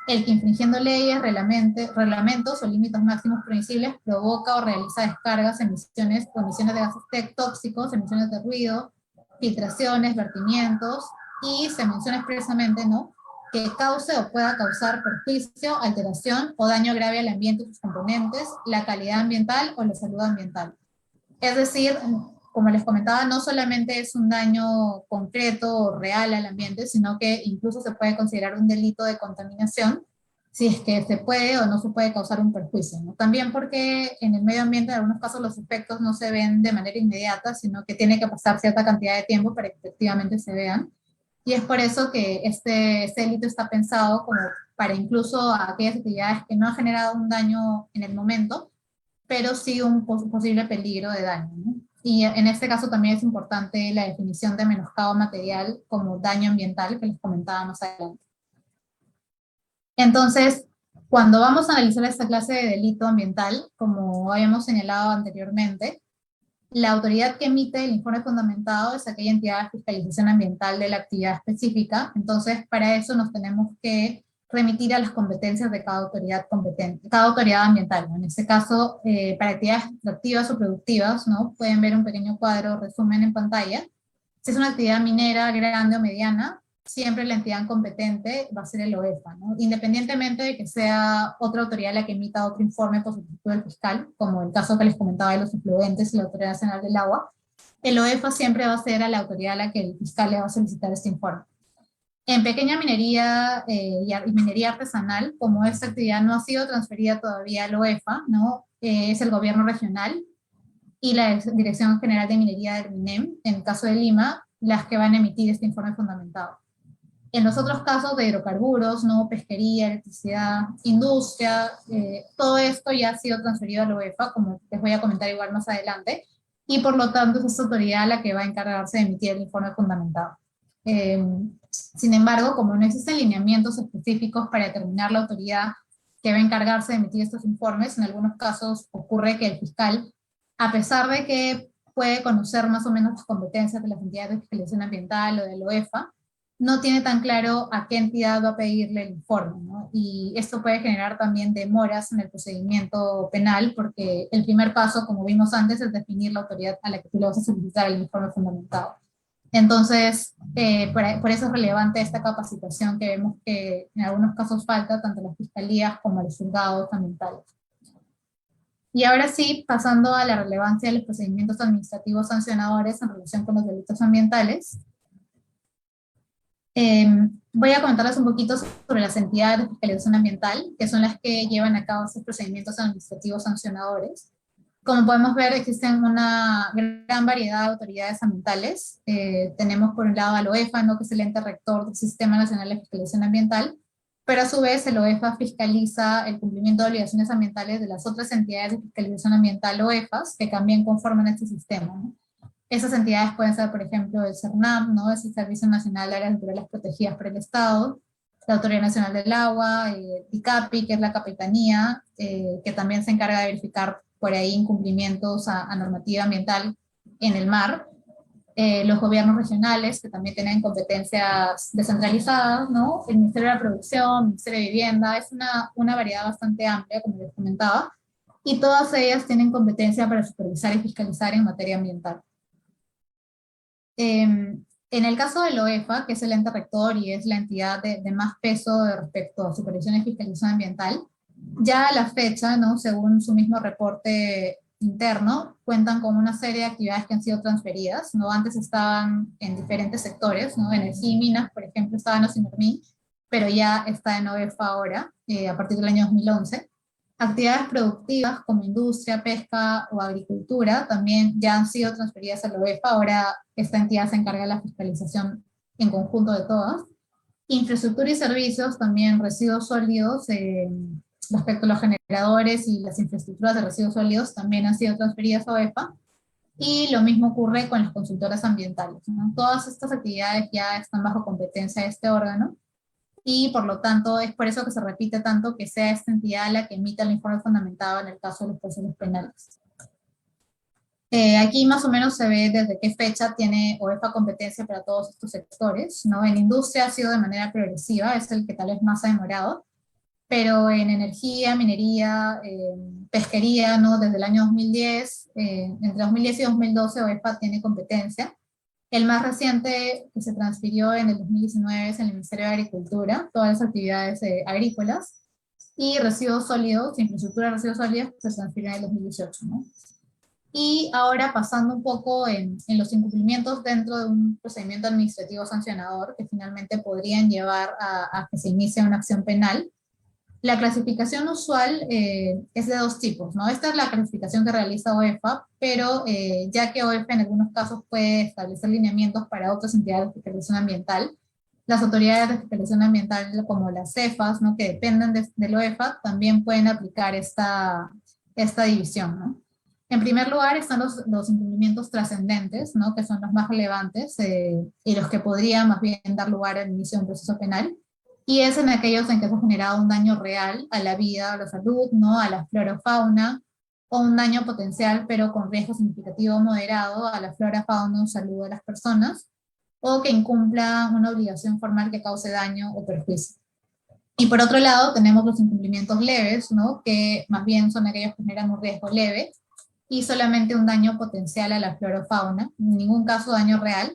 Speaker 2: El que infringiendo leyes, reglamentos o límites máximos permisibles provoca o realiza descargas, emisiones de gases tóxicos, emisiones de ruido, filtraciones, vertimientos, y se menciona expresamente, ¿no? Que cause o pueda causar perjuicio, alteración o daño grave al ambiente y sus componentes, la calidad ambiental o la salud ambiental. Es decir, como les comentaba, no solamente es un daño concreto o real al ambiente, sino que incluso se puede considerar un delito de contaminación si es que se puede o no se puede causar un perjuicio, ¿no? También porque en el medio ambiente en algunos casos los efectos no se ven de manera inmediata, sino que tiene que pasar cierta cantidad de tiempo para que efectivamente se vean. Y es por eso que este delito está pensado como para incluso aquellas actividades que no han generado un daño en el momento, pero sí un posible peligro de daño, ¿no? Y en este caso también es importante la definición de menoscabo material como daño ambiental que les comentaba más adelante. Entonces, cuando vamos a analizar esta clase de delito ambiental, como habíamos señalado anteriormente, la autoridad que emite el informe fundamentado es aquella entidad de fiscalización ambiental de la actividad específica. Entonces, para eso nos tenemos que remitir a las competencias de cada autoridad competente, cada autoridad ambiental, ¿no? En este caso, para actividades extractivas o productivas, ¿no? Pueden ver un pequeño cuadro resumen en pantalla. Si es una actividad minera grande o mediana, siempre la entidad competente va a ser el OEFA, ¿no? Independientemente de que sea otra autoridad la que emita otro informe por sustituto del fiscal, como el caso que les comentaba de los efluentes y la Autoridad Nacional del Agua, el OEFA siempre va a ser a la autoridad a la que el fiscal le va a solicitar este informe. En pequeña minería y minería artesanal, como esta actividad no ha sido transferida todavía al OEFA, ¿no? Es el gobierno regional y la Dirección General de Minería del MINEM, en el caso de Lima, las que van a emitir este informe fundamentado. En los otros casos de hidrocarburos, ¿no? Pesquería, electricidad, industria, todo esto ya ha sido transferido a la OEFA, como les voy a comentar igual más adelante, y por lo tanto es esta autoridad la que va a encargarse de emitir el informe fundamentado. Sin embargo, como no existen lineamientos específicos para determinar la autoridad que va a encargarse de emitir estos informes, en algunos casos ocurre que el fiscal, a pesar de que puede conocer más o menos las competencias de las entidades de fiscalización ambiental o de la OEFA, no tiene tan claro a qué entidad va a pedirle el informe, ¿no? Y esto puede generar también demoras en el procedimiento penal, porque el primer paso, como vimos antes, es definir la autoridad a la que tú le vas a solicitar el informe fundamentado. Entonces, por eso es relevante esta capacitación que vemos que en algunos casos falta tanto a las fiscalías como a los juzgados ambientales. Y ahora sí, pasando a la relevancia de los procedimientos administrativos sancionadores en relación con los delitos ambientales, voy a comentarles un poquito sobre las entidades de fiscalización ambiental, que son las que llevan a cabo estos procedimientos administrativos sancionadores. Como podemos ver, existen una gran variedad de autoridades ambientales. Tenemos por un lado al OEFA, ¿no?, que es el ente rector del Sistema Nacional de Fiscalización Ambiental, pero a su vez el OEFA fiscaliza el cumplimiento de obligaciones ambientales de las otras entidades de fiscalización ambiental OEFAs que también conforman este sistema, ¿no? Esas entidades pueden ser, por ejemplo, el CERNAM, ¿no?, es el Servicio Nacional de Áreas Naturales Protegidas por el Estado, la Autoridad Nacional del Agua, ICAPI, que es la Capitanía, que también se encarga de verificar por ahí incumplimientos a normativa ambiental en el mar, los gobiernos regionales, que también tienen competencias descentralizadas, ¿no?, el Ministerio de la Producción, el Ministerio de Vivienda, es una variedad bastante amplia, como les comentaba, y todas ellas tienen competencia para supervisar y fiscalizar en materia ambiental. En el caso de la OEFA, que es el ente rector y es la entidad de más peso respecto a supervisión y fiscalización ambiental, ya a la fecha, ¿no?, según su mismo reporte interno, cuentan con una serie de actividades que han sido transferidas, ¿no? Antes estaban en diferentes sectores, ¿no? Energía y minas, por ejemplo, estaba en Ocimermin, pero ya está en OEFA ahora, a partir del año 2011. Actividades productivas como industria, pesca o agricultura también ya han sido transferidas a la OEFA, ahora esta entidad se encarga de la fiscalización en conjunto de todas. Infraestructura y servicios, también residuos sólidos, respecto a los generadores y las infraestructuras de residuos sólidos también han sido transferidas a OEFA, y lo mismo ocurre con las consultoras ambientales, ¿no? Todas estas actividades ya están bajo competencia de este órgano, y por lo tanto es por eso que se repite tanto que sea esta entidad la que emita el informe fundamentado en el caso de los procesos penales. Aquí más o menos se ve desde qué fecha tiene OEFA competencia para todos estos sectores, ¿no? En industria ha sido de manera progresiva, es el que tal vez más ha demorado, pero en energía, minería, pesquería, ¿no?, desde el año 2010, entre 2010 y 2012 OEFA tiene competencia. El más reciente que se transfirió en el 2019 es el Ministerio de Agricultura, todas las actividades agrícolas, y residuos sólidos, infraestructura de residuos sólidos, se transfirió en el 2018, ¿no? Y ahora pasando un poco en los incumplimientos dentro de un procedimiento administrativo sancionador que finalmente podrían llevar a que se inicie una acción penal. La clasificación usual es de dos tipos, ¿no? Esta es la clasificación que realiza OEFA, pero ya que OEFA en algunos casos puede establecer lineamientos para otras entidades de fiscalización ambiental, las autoridades de fiscalización ambiental como las CEFAs, ¿no?, que dependen de OEFA, también pueden aplicar esta división, ¿no? En primer lugar están los incumplimientos trascendentes, ¿no?, que son los más relevantes y los que podrían más bien dar lugar al inicio de un proceso penal. Y es en aquellos en que se ha generado un daño real a la vida, a la salud, ¿no?, a la flora o fauna, o un daño potencial pero con riesgo significativo o moderado a la flora, fauna o salud de las personas, o que incumpla una obligación formal que cause daño o perjuicio. Y por otro lado tenemos los incumplimientos leves, ¿no?, que más bien son aquellos que generan un riesgo leve y solamente un daño potencial a la flora o fauna, en ningún caso daño real,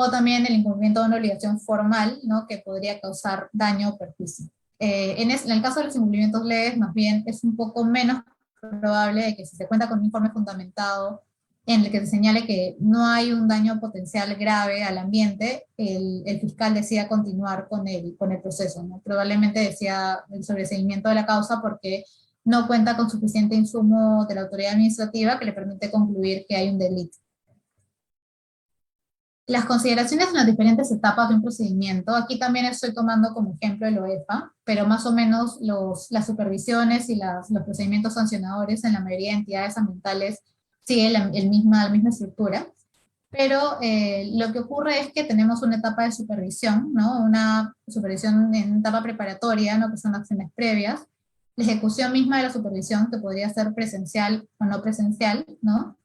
Speaker 2: o también el incumplimiento de una obligación formal, ¿no?, que podría causar daño o perjuicio. En el caso de los incumplimientos leves, más bien es un poco menos probable de que si se cuenta con un informe fundamentado en el que se señale que no hay un daño potencial grave al ambiente, el fiscal decida continuar con el proceso, ¿no? Probablemente decida el sobreseimiento de la causa porque no cuenta con suficiente insumo de la autoridad administrativa que le permite concluir que hay un delito. Las consideraciones en las diferentes etapas de un procedimiento, aquí también estoy tomando como ejemplo el OEFA, pero más o menos las supervisiones y los procedimientos sancionadores en la mayoría de entidades ambientales siguen la misma estructura, pero lo que ocurre es que tenemos una etapa de supervisión, ¿no?, una supervisión en etapa preparatoria, ¿no?, que son acciones previas, la ejecución misma de la supervisión, que podría ser presencial o no presencial, ¿no?,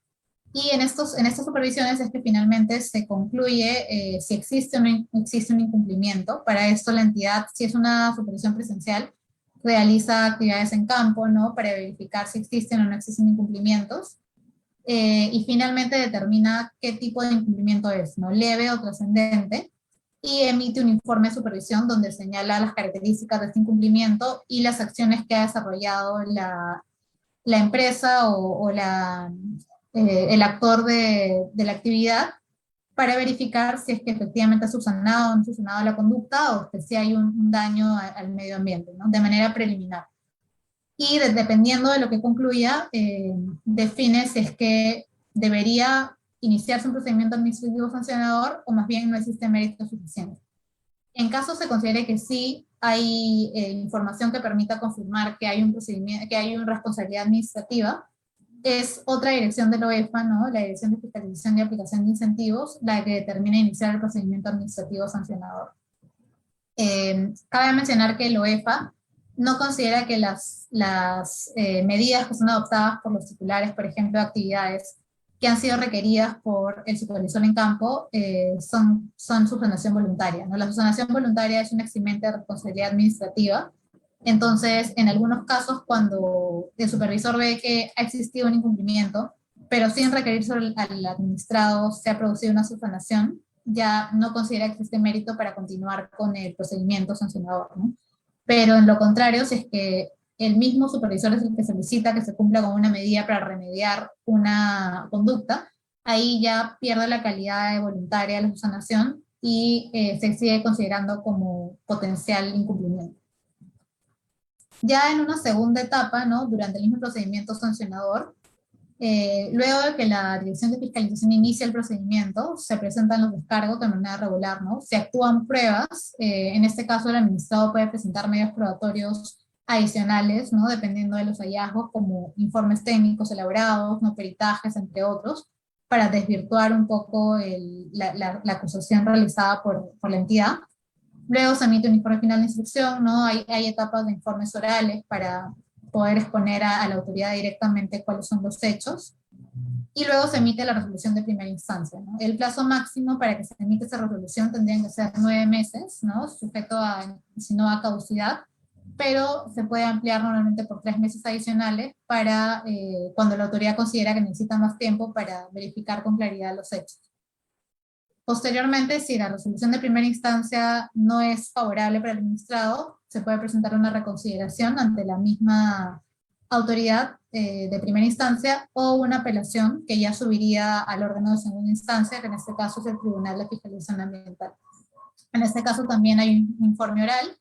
Speaker 2: Y en estas supervisiones es que finalmente se concluye si existe o no existe un incumplimiento. Para esto la entidad, si es una supervisión presencial, realiza actividades en campo, ¿no? Para verificar si existen o no existen incumplimientos. Y finalmente determina qué tipo de incumplimiento es, ¿no? Leve o trascendente, y emite un informe de supervisión donde señala las características de este incumplimiento y las acciones que ha desarrollado la empresa el actor de la actividad para verificar si es que efectivamente ha subsanado o no ha subsanado la conducta o que si hay un daño al medio ambiente, ¿no? De manera preliminar. Y dependiendo de lo que concluya, define si es que debería iniciarse un procedimiento administrativo sancionador o más bien no existe mérito suficiente. En caso se considere que sí hay información que permita confirmar que hay un procedimiento, que hay una responsabilidad administrativa, es otra dirección de la OEFA, ¿no? La Dirección de Fiscalización y Aplicación de Incentivos, la que determina iniciar el procedimiento administrativo sancionador. Cabe mencionar que la OEFA no considera que las medidas que son adoptadas por los titulares, por ejemplo, de actividades que han sido requeridas por el supervisor en campo, son subsanación voluntaria, ¿no? La subsanación voluntaria es un eximente de responsabilidad administrativa. Entonces, en algunos casos, cuando el supervisor ve que ha existido un incumplimiento, pero sin requerir sobre al administrado se ha producido una subsanación, ya no considera que existe mérito para continuar con el procedimiento sancionador, ¿no? Pero en lo contrario, si es que el mismo supervisor es el que solicita que se cumpla con una medida para remediar una conducta, ahí ya pierde la calidad de voluntaria de la subsanación y se sigue considerando como potencial incumplimiento. Ya en una segunda etapa, ¿no? Durante el mismo procedimiento sancionador, luego de que la Dirección de Fiscalización inicia el procedimiento, se presentan los descargos de manera regular, ¿no? Se actúan pruebas, en este caso el administrado puede presentar medios probatorios adicionales, ¿no? Dependiendo de los hallazgos, como informes técnicos elaborados, ¿no? Peritajes, entre otros, para desvirtuar un poco la acusación realizada por la entidad. Luego se emite un informe final de instrucción, ¿no? Hay etapas de informes orales para poder exponer a la autoridad directamente cuáles son los hechos. Y luego se emite la resolución de primera instancia, ¿no? El plazo máximo para que se emita esa resolución tendrían que ser 9 meses, ¿no? Sujeto a, si no, a caducidad, pero se puede ampliar normalmente por 3 meses adicionales para cuando la autoridad considera que necesita más tiempo para verificar con claridad los hechos. Posteriormente, si la resolución de primera instancia no es favorable para el administrado, se puede presentar una reconsideración ante la misma autoridad de primera instancia o una apelación que ya subiría al órgano de segunda instancia, que en este caso es el Tribunal de Fiscalización Ambiental. En este caso también hay un informe oral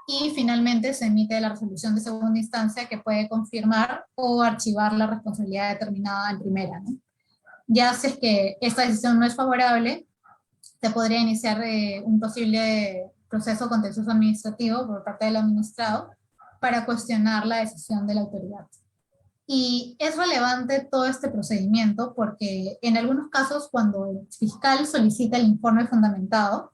Speaker 2: y finalmente se emite la resolución de segunda instancia que puede confirmar o archivar la responsabilidad determinada en primera, ¿no? Ya si es que esta decisión no es favorable, se podría iniciar un posible proceso contencioso administrativo por parte del administrado para cuestionar la decisión de la autoridad. Y es relevante todo este procedimiento porque en algunos casos cuando el fiscal solicita el informe fundamentado,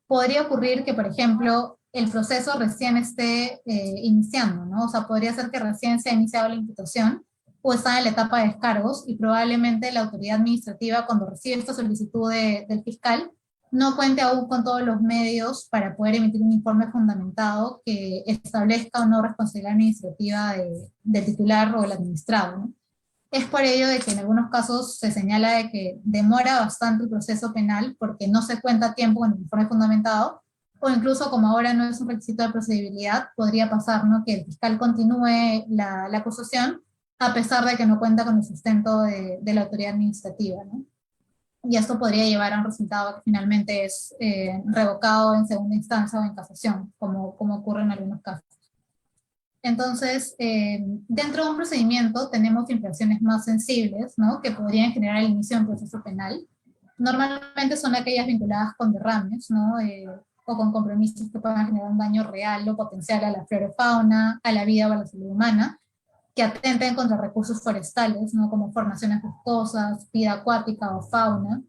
Speaker 2: podría ocurrir que, por ejemplo, el proceso recién esté iniciando, ¿no? O sea, podría ser que recién se ha iniciado la imputación o está en la etapa de descargos y probablemente la autoridad administrativa cuando recibe esta solicitud del fiscal no cuente aún con todos los medios para poder emitir un informe fundamentado que establezca o no responsabilidad administrativa del titular o del administrado, ¿no? Es por ello de que en algunos casos se señala de que demora bastante el proceso penal porque no se cuenta a tiempo con el informe fundamentado, o incluso como ahora no es un requisito de procedibilidad, podría pasar, ¿no? Que el fiscal continúe la acusación a pesar de que no cuenta con el sustento de la autoridad administrativa, ¿no? Y esto podría llevar a un resultado que finalmente es revocado en segunda instancia o en casación, como ocurre en algunos casos. Entonces, dentro de un procedimiento tenemos infracciones más sensibles, ¿no? Que podrían generar el inicio de un proceso penal. Normalmente son aquellas vinculadas con derrames, ¿no? O con compromisos que puedan generar un daño real o potencial a la flora y fauna, a la vida o a la salud humana, que atenten contra recursos forestales, ¿no? Como formaciones boscosas, vida acuática o fauna,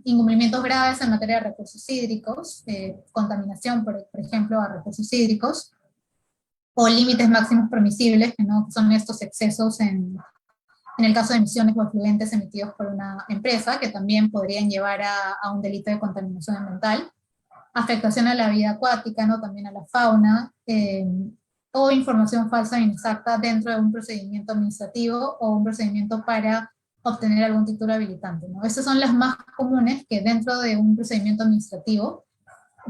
Speaker 2: incumplimientos graves en materia de recursos hídricos, contaminación, por ejemplo, a recursos hídricos, o límites máximos permisibles, que no son estos excesos en en el caso de emisiones o efluentes emitidos por una empresa, que también podrían llevar a un delito de contaminación ambiental, afectación a la vida acuática, ¿no? También a la fauna, o información falsa e inexacta dentro de un procedimiento administrativo o un procedimiento para obtener algún título habilitante, ¿no? Estas son las más comunes que dentro de un procedimiento administrativo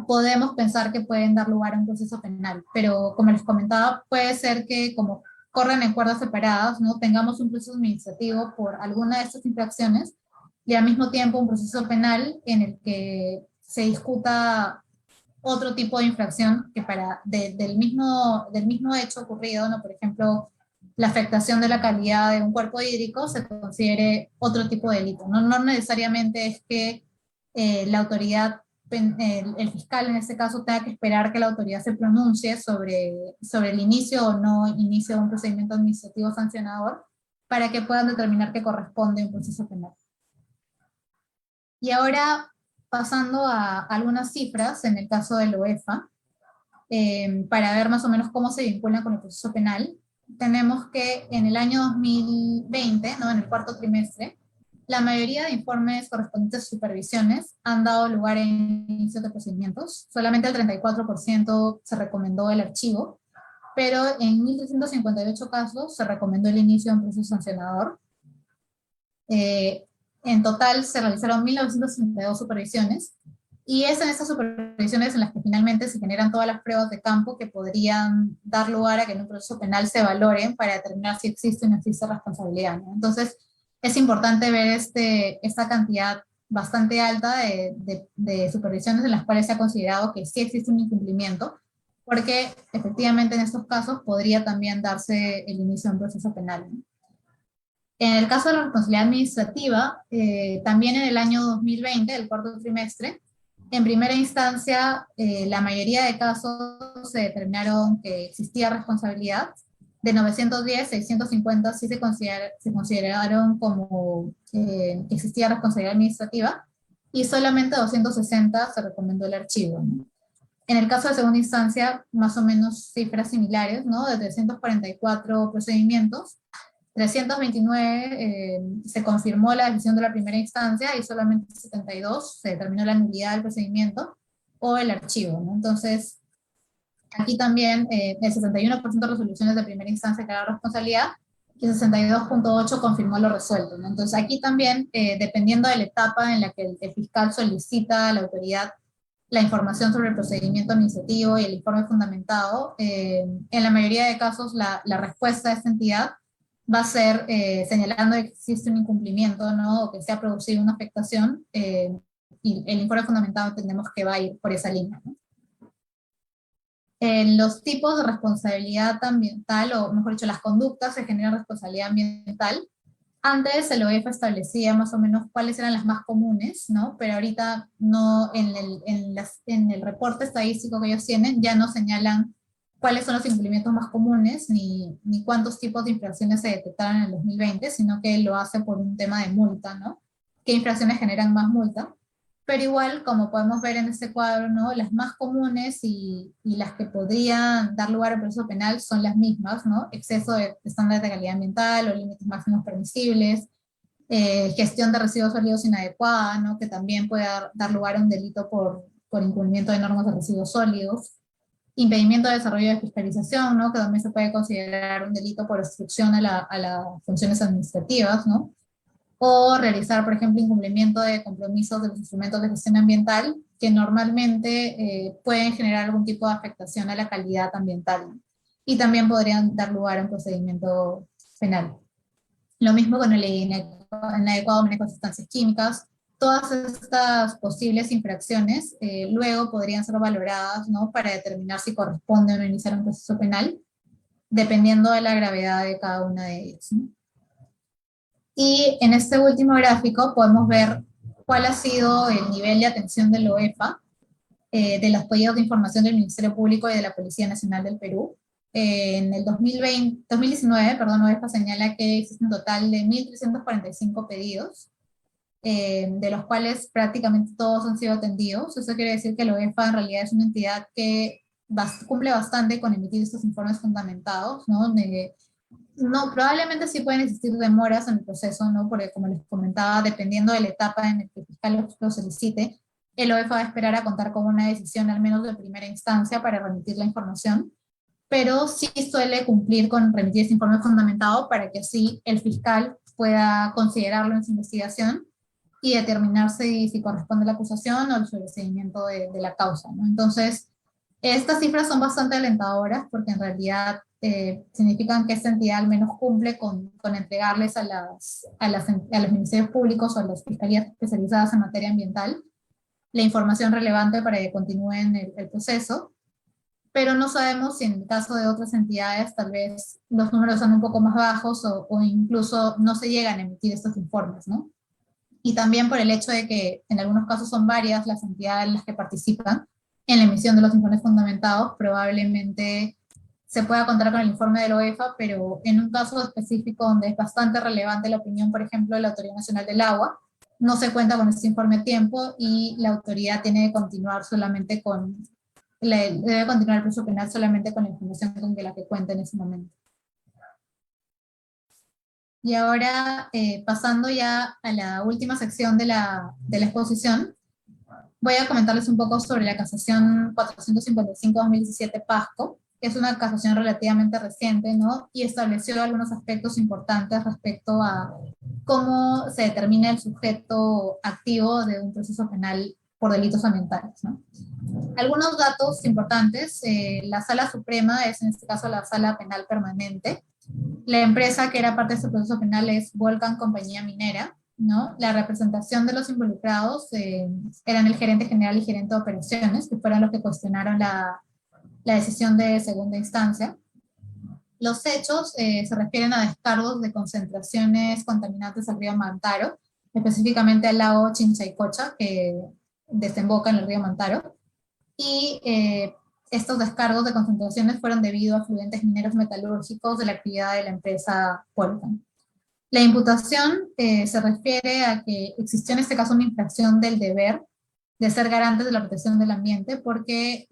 Speaker 2: podemos pensar que pueden dar lugar a un proceso penal, pero como les comentaba, puede ser que como corren en cuerdas separadas, ¿no? Tengamos un proceso administrativo por alguna de estas infracciones y al mismo tiempo un proceso penal en el que se discuta otro tipo de infracción que del mismo hecho ocurrido, ¿no? Por ejemplo, la afectación de la calidad de un cuerpo hídrico se considere otro tipo de delito. No, no necesariamente es que la autoridad, el fiscal en este caso, tenga que esperar que la autoridad se pronuncie sobre el inicio o no inicio de un procedimiento administrativo sancionador para que puedan determinar que corresponde un proceso penal. Y ahora, pasando a algunas cifras en el caso de la UEFA, para ver más o menos cómo se vinculan con el proceso penal, tenemos que en el año 2020, ¿no? En el cuarto trimestre, la mayoría de informes correspondientes a supervisiones han dado lugar en inicios de procedimientos. Solamente el 34% se recomendó el archivo, pero en 1.358 casos se recomendó el inicio de un proceso sancionador. En total se realizaron 1.962 supervisiones, y es en estas supervisiones en las que finalmente se generan todas las pruebas de campo que podrían dar lugar a que en un proceso penal se valoren para determinar si existe o no existe responsabilidad, ¿no? Entonces, es importante ver esta cantidad bastante alta de supervisiones en las cuales se ha considerado que sí existe un incumplimiento, porque efectivamente en estos casos podría también darse el inicio de un proceso penal, ¿no? En el caso de la responsabilidad administrativa, también en el año 2020, el cuarto trimestre, en primera instancia, la mayoría de casos se determinaron que existía responsabilidad. De 910, 650 sí se consideraron como que existía responsabilidad administrativa, y solamente 260 se recomendó el archivo, ¿no? En el caso de segunda instancia, más o menos cifras similares, ¿no? De 344 procedimientos, 329 se confirmó la decisión de la primera instancia, y solamente 72 se determinó la nulidad del procedimiento o el archivo, ¿no? Entonces, aquí también el 61% de resoluciones de primera instancia quedaron responsabilidad, y el 62,8% confirmó lo resuelto, ¿no? Entonces, aquí también, dependiendo de la etapa en la que el fiscal solicita a la autoridad la información sobre el procedimiento administrativo y el informe fundamentado, en la mayoría de casos la respuesta de esta entidad va a ser señalando que existe un incumplimiento, ¿no? O que se ha producido una afectación, y el informe fundamentado entendemos que va a ir por esa línea, ¿no? Los tipos de responsabilidad ambiental, o mejor dicho, las conductas que generan responsabilidad ambiental, antes el OEF establecía más o menos cuáles eran las más comunes, ¿no? Pero ahorita no, en el reporte estadístico que ellos tienen, ya no señalan cuáles son los incumplimientos más comunes, ni cuántos tipos de infracciones se detectaron en el 2020, sino que lo hace por un tema de multa, ¿no? ¿Qué infracciones generan más multa? Pero igual, como podemos ver en este cuadro, ¿no? Las más comunes y las que podrían dar lugar al proceso penal son las mismas, ¿no? Exceso de estándares de calidad ambiental o límites máximos permisibles, gestión de residuos sólidos inadecuada, ¿no? Que también puede dar lugar a un delito por incumplimiento de normas de residuos sólidos, impedimento de desarrollo de fiscalización, ¿no? Que también se puede considerar un delito por obstrucción a las funciones administrativas, ¿no? O realizar, por ejemplo, incumplimiento de compromisos de los instrumentos de gestión ambiental, que normalmente pueden generar algún tipo de afectación a la calidad ambiental, ¿no? Y también podrían dar lugar a un procedimiento penal. Lo mismo con el inadecuado manejo de sustancias químicas. Todas estas posibles infracciones luego podrían ser valoradas, ¿no? Para determinar si corresponde o no iniciar un proceso penal, dependiendo de la gravedad de cada una de ellas, ¿no? Y en este último gráfico podemos ver cuál ha sido el nivel de atención de la OEFA, de los pedidos de información del Ministerio Público y de la Policía Nacional del Perú. En el 2019, perdón, OEFA señala que existe un total de 1.345 pedidos, de los cuales prácticamente todos han sido atendidos. Eso quiere decir que la OEFA en realidad es una entidad que cumple bastante con emitir estos informes fundamentados, ¿no? No, probablemente sí pueden existir demoras en el proceso, ¿no? Porque como les comentaba, dependiendo de la etapa en la que el fiscal lo solicite, el OEFA va a esperar a contar con una decisión al menos de primera instancia para remitir la información, pero sí suele cumplir con remitir ese informe fundamentado para que así el fiscal pueda considerarlo en su investigación y determinar si corresponde la acusación o el sobreseimiento de la causa, ¿no? Entonces, estas cifras son bastante alentadoras porque en realidad significan que esta entidad al menos cumple con entregarles a los ministerios públicos o a las fiscalías especializadas en materia ambiental la información relevante para que continúen el proceso, pero no sabemos si en el caso de otras entidades tal vez los números son un poco más bajos o incluso no se llegan a emitir estos informes, ¿no? Y también por el hecho de que en algunos casos son varias las entidades en las que participan en la emisión de los informes fundamentados, probablemente se pueda contar con el informe de la OEFA, pero en un caso específico donde es bastante relevante la opinión, por ejemplo, de la Autoridad Nacional del Agua, no se cuenta con este informe a tiempo y la autoridad tiene que continuar solamente debe continuar el proceso penal solamente con la información con la que cuenta en ese momento. Y ahora, pasando ya a la última sección de la exposición, voy a comentarles un poco sobre la casación 455-2017 PASCO, que es una casación relativamente reciente, ¿no? Y estableció algunos aspectos importantes respecto a cómo se determina el sujeto activo de un proceso penal por delitos ambientales, ¿no? Algunos datos importantes, la Sala Suprema es en este caso la Sala Penal Permanente. La empresa que era parte de este proceso penal es Volcan Compañía Minera, ¿no? La representación de los involucrados eran el gerente general y gerente de operaciones, que fueron los que cuestionaron la decisión de segunda instancia. Los hechos se refieren a descargos de concentraciones contaminantes al río Mantaro, específicamente al lago Chinchaycocha, que desemboca en el río Mantaro. Y estos descargos de concentraciones fueron debido a fluentes mineros metalúrgicos de la actividad de la empresa Volcan. La imputación se refiere a que existió en este caso una infracción del deber de ser garantes de la protección del ambiente porque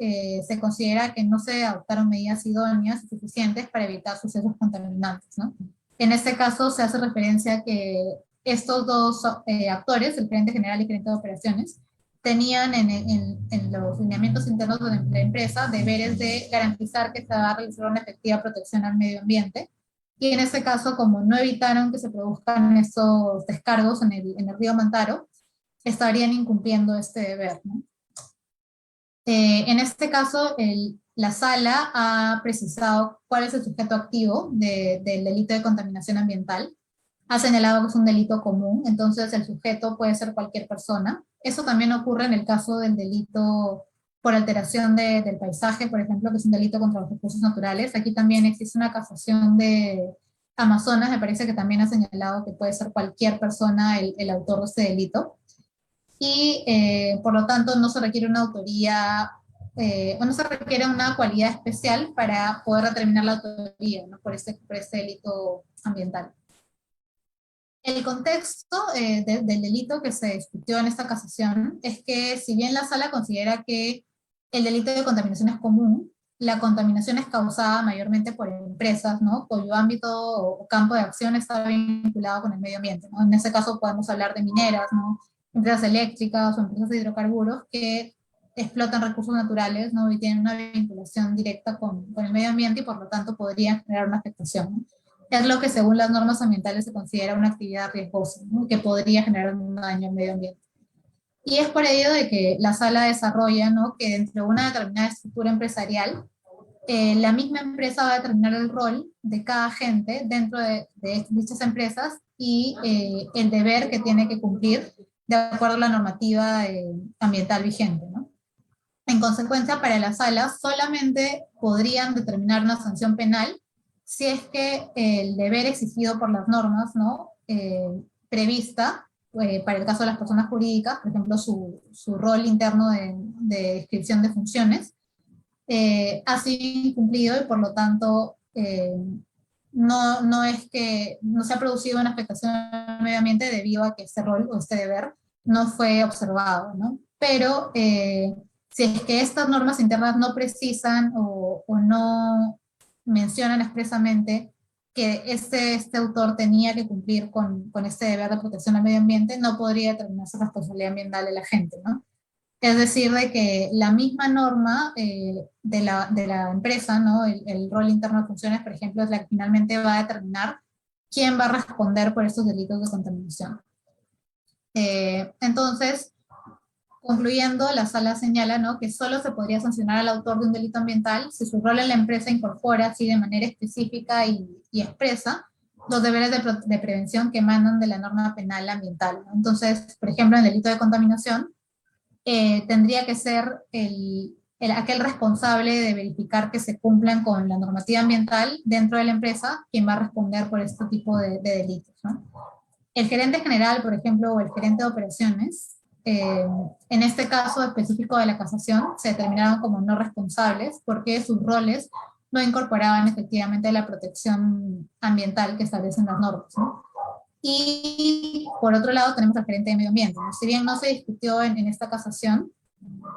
Speaker 2: se considera que no se adoptaron medidas idóneas y suficientes para evitar sucesos contaminantes, ¿no? En este caso se hace referencia a que estos dos actores, el gerente general y el gerente de operaciones, tenían en los lineamientos internos de la empresa deberes de garantizar que se va a realizar una efectiva protección al medio ambiente. Y en este caso, como no evitaron que se produzcan esos descargos en el río Mantaro, estarían incumpliendo este deber, ¿no? En este caso, la sala ha precisado cuál es el sujeto activo del delito de contaminación ambiental. Ha señalado que es un delito común, entonces el sujeto puede ser cualquier persona. Eso también ocurre en el caso del delito por alteración del paisaje, por ejemplo, que es un delito contra los recursos naturales. Aquí también existe una casación de Amazonas, me parece que también ha señalado que puede ser cualquier persona el autor de este delito. Y por lo tanto no se requiere una autoría o no se requiere una cualidad especial para poder determinar la autoría, ¿no? por este delito ambiental. El contexto del delito que se discutió en esta casación es que si bien la sala considera que el delito de contaminación es común, la contaminación es causada mayormente por empresas, ¿no? Cuyo ámbito o campo de acción está vinculado con el medio ambiente, ¿no? En ese caso podemos hablar de mineras, ¿no? Empresas eléctricas o empresas de hidrocarburos que explotan recursos naturales, ¿no? Y tienen una vinculación directa con el medio ambiente y por lo tanto podrían generar una afectación, ¿no? Es lo que según las normas ambientales se considera una actividad riesgosa, ¿no? Que podría generar un daño al medio ambiente. Y es por ello de que la sala desarrolla, ¿no? Que dentro de una determinada estructura empresarial, la misma empresa va a determinar el rol de cada agente dentro de dichas empresas y el deber que tiene que cumplir de acuerdo a la normativa ambiental vigente, ¿no? En consecuencia, para la sala solamente podrían determinar una sanción penal si es que el deber exigido por las normas, ¿no? Prevista para el caso de las personas jurídicas, por ejemplo, su rol interno de descripción de funciones, ha sido incumplido y por lo tanto no es que no se ha producido una afectación al medio ambiente debido a que este rol o este deber no fue observado, ¿no? Pero si es que estas normas internas no precisan o no mencionan expresamente que este autor tenía que cumplir con este deber de protección al medio ambiente, no podría determinar su responsabilidad ambiental de la gente, ¿no? Es decir, de que la misma norma de la empresa, ¿no? El rol interno de funciones, por ejemplo, es la que finalmente va a determinar quién va a responder por estos delitos de contaminación. Entonces, concluyendo, la sala señala, ¿no?, que solo se podría sancionar al autor de un delito ambiental si su rol en la empresa incorpora así de manera específica y expresa los deberes de prevención que emanan de la norma penal ambiental, ¿no? Entonces, por ejemplo, en el delito de contaminación, tendría que ser aquel responsable de verificar que se cumplan con la normativa ambiental dentro de la empresa quien va a responder por este tipo de delitos, ¿no? El gerente general, por ejemplo, o el gerente de operaciones, en este caso específico de la casación, se determinaron como no responsables porque sus roles no incorporaban efectivamente la protección ambiental que establecen las normas, ¿no? Y por otro lado tenemos al gerente de medio ambiente, ¿no? Si bien no se discutió en esta casación,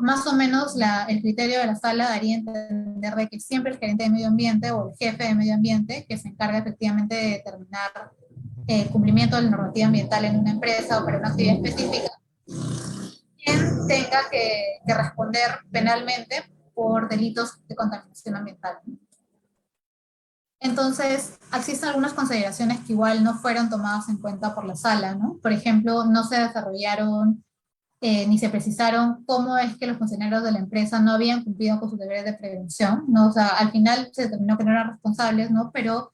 Speaker 2: más o menos el criterio de la sala daría a entender de que siempre el gerente de medio ambiente o el jefe de medio ambiente, que se encarga efectivamente de determinar el cumplimiento de la normativa ambiental en una empresa o para una actividad específica, quien tenga que responder penalmente por delitos de contaminación ambiental. Entonces, existen algunas consideraciones que igual no fueron tomadas en cuenta por la sala, ¿no? Por ejemplo, no se desarrollaron ni se precisaron cómo es que los funcionarios de la empresa no habían cumplido con sus deberes de prevención, ¿no? O sea, al final se determinó que no eran responsables, ¿no? Pero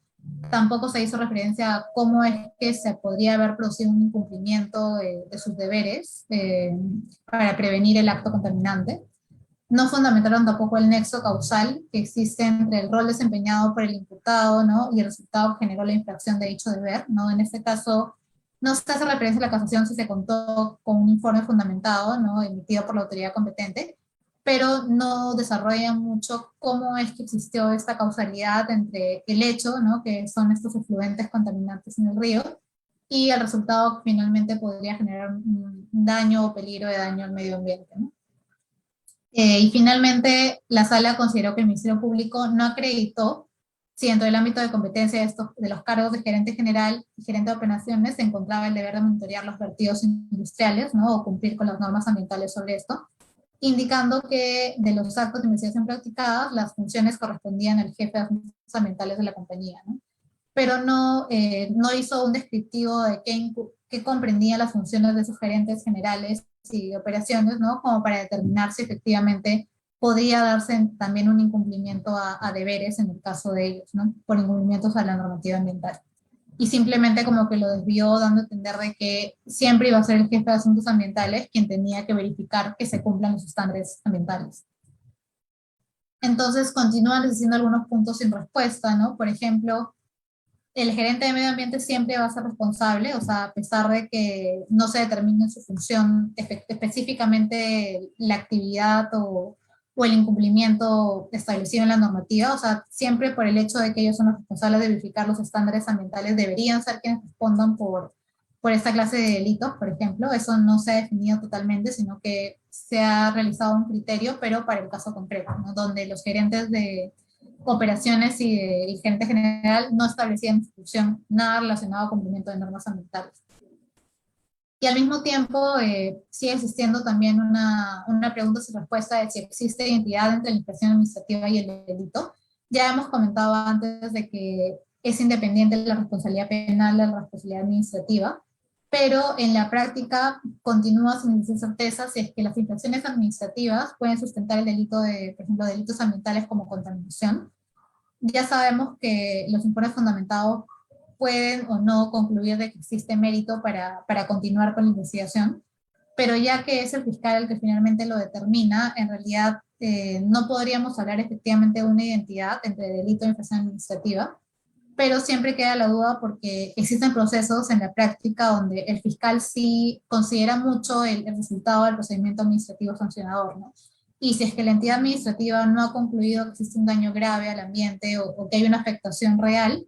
Speaker 2: tampoco se hizo referencia a cómo es que se podría haber producido un incumplimiento de sus deberes para prevenir el acto contaminante. No fundamentaron tampoco el nexo causal que existe entre el rol desempeñado por el imputado, ¿no?, y el resultado que generó la infracción de dicho deber, ¿no? En este caso, no se hace referencia a la casación si se contó con un informe fundamentado, ¿no?, emitido por la autoridad competente, pero no desarrolla mucho cómo es que existió esta causalidad entre el hecho, ¿no?, que son estos efluentes contaminantes en el río, y el resultado que finalmente podría generar un daño o peligro de daño al medio ambiente, ¿no? Y finalmente, la sala consideró que el Ministerio Público no acreditó si dentro del ámbito de competencia de los cargos de gerente general y gerente de operaciones se encontraba el deber de monitorear los vertidos industriales, ¿no?, o cumplir con las normas ambientales sobre esto, indicando que de los actos de investigación practicadas, las funciones correspondían al jefe de asuntos ambientales de la compañía, ¿no? Pero no hizo un descriptivo de qué comprendían las funciones de sus gerentes generales y de operaciones, ¿no?, como para determinar si efectivamente podría darse también un incumplimiento a deberes en el caso de ellos, ¿no?, por incumplimientos a la normativa ambiental. Y simplemente como que lo desvió dando a entender de que siempre iba a ser el jefe de asuntos ambientales quien tenía que verificar que se cumplan los estándares ambientales. Entonces continúan diciendo algunos puntos sin respuesta, ¿no? Por ejemplo, el gerente de medio ambiente siempre va a ser responsable, o sea, a pesar de que no se determine en su función específicamente la actividad o el incumplimiento establecido en la normativa, o sea, siempre por el hecho de que ellos son los responsables de verificar los estándares ambientales, deberían ser quienes respondan por esta clase de delitos, por ejemplo. Eso no se ha definido totalmente, sino que se ha realizado un criterio, pero para el caso concreto, ¿no?, donde los gerentes de operaciones y gerente general no establecían en su función nada relacionado al cumplimiento de normas ambientales. Y al mismo tiempo sigue existiendo también una pregunta sin respuesta de si existe identidad entre la infracción administrativa y el delito. Ya hemos comentado antes de que es independiente la responsabilidad penal de la responsabilidad administrativa, pero en la práctica continúa sin certeza si es que las infracciones administrativas pueden sustentar el delito de, por ejemplo, delitos ambientales como contaminación. Ya sabemos que los informes fundamentados pueden o no concluir de que existe mérito para continuar con la investigación, pero ya que es el fiscal el que finalmente lo determina, en realidad no podríamos hablar efectivamente de una identidad entre delito e infracción administrativa, pero siempre queda la duda porque existen procesos en la práctica donde el fiscal sí considera mucho el resultado del procedimiento administrativo sancionador, ¿no? Y si es que la entidad administrativa no ha concluido que existe un daño grave al ambiente o que hay una afectación real,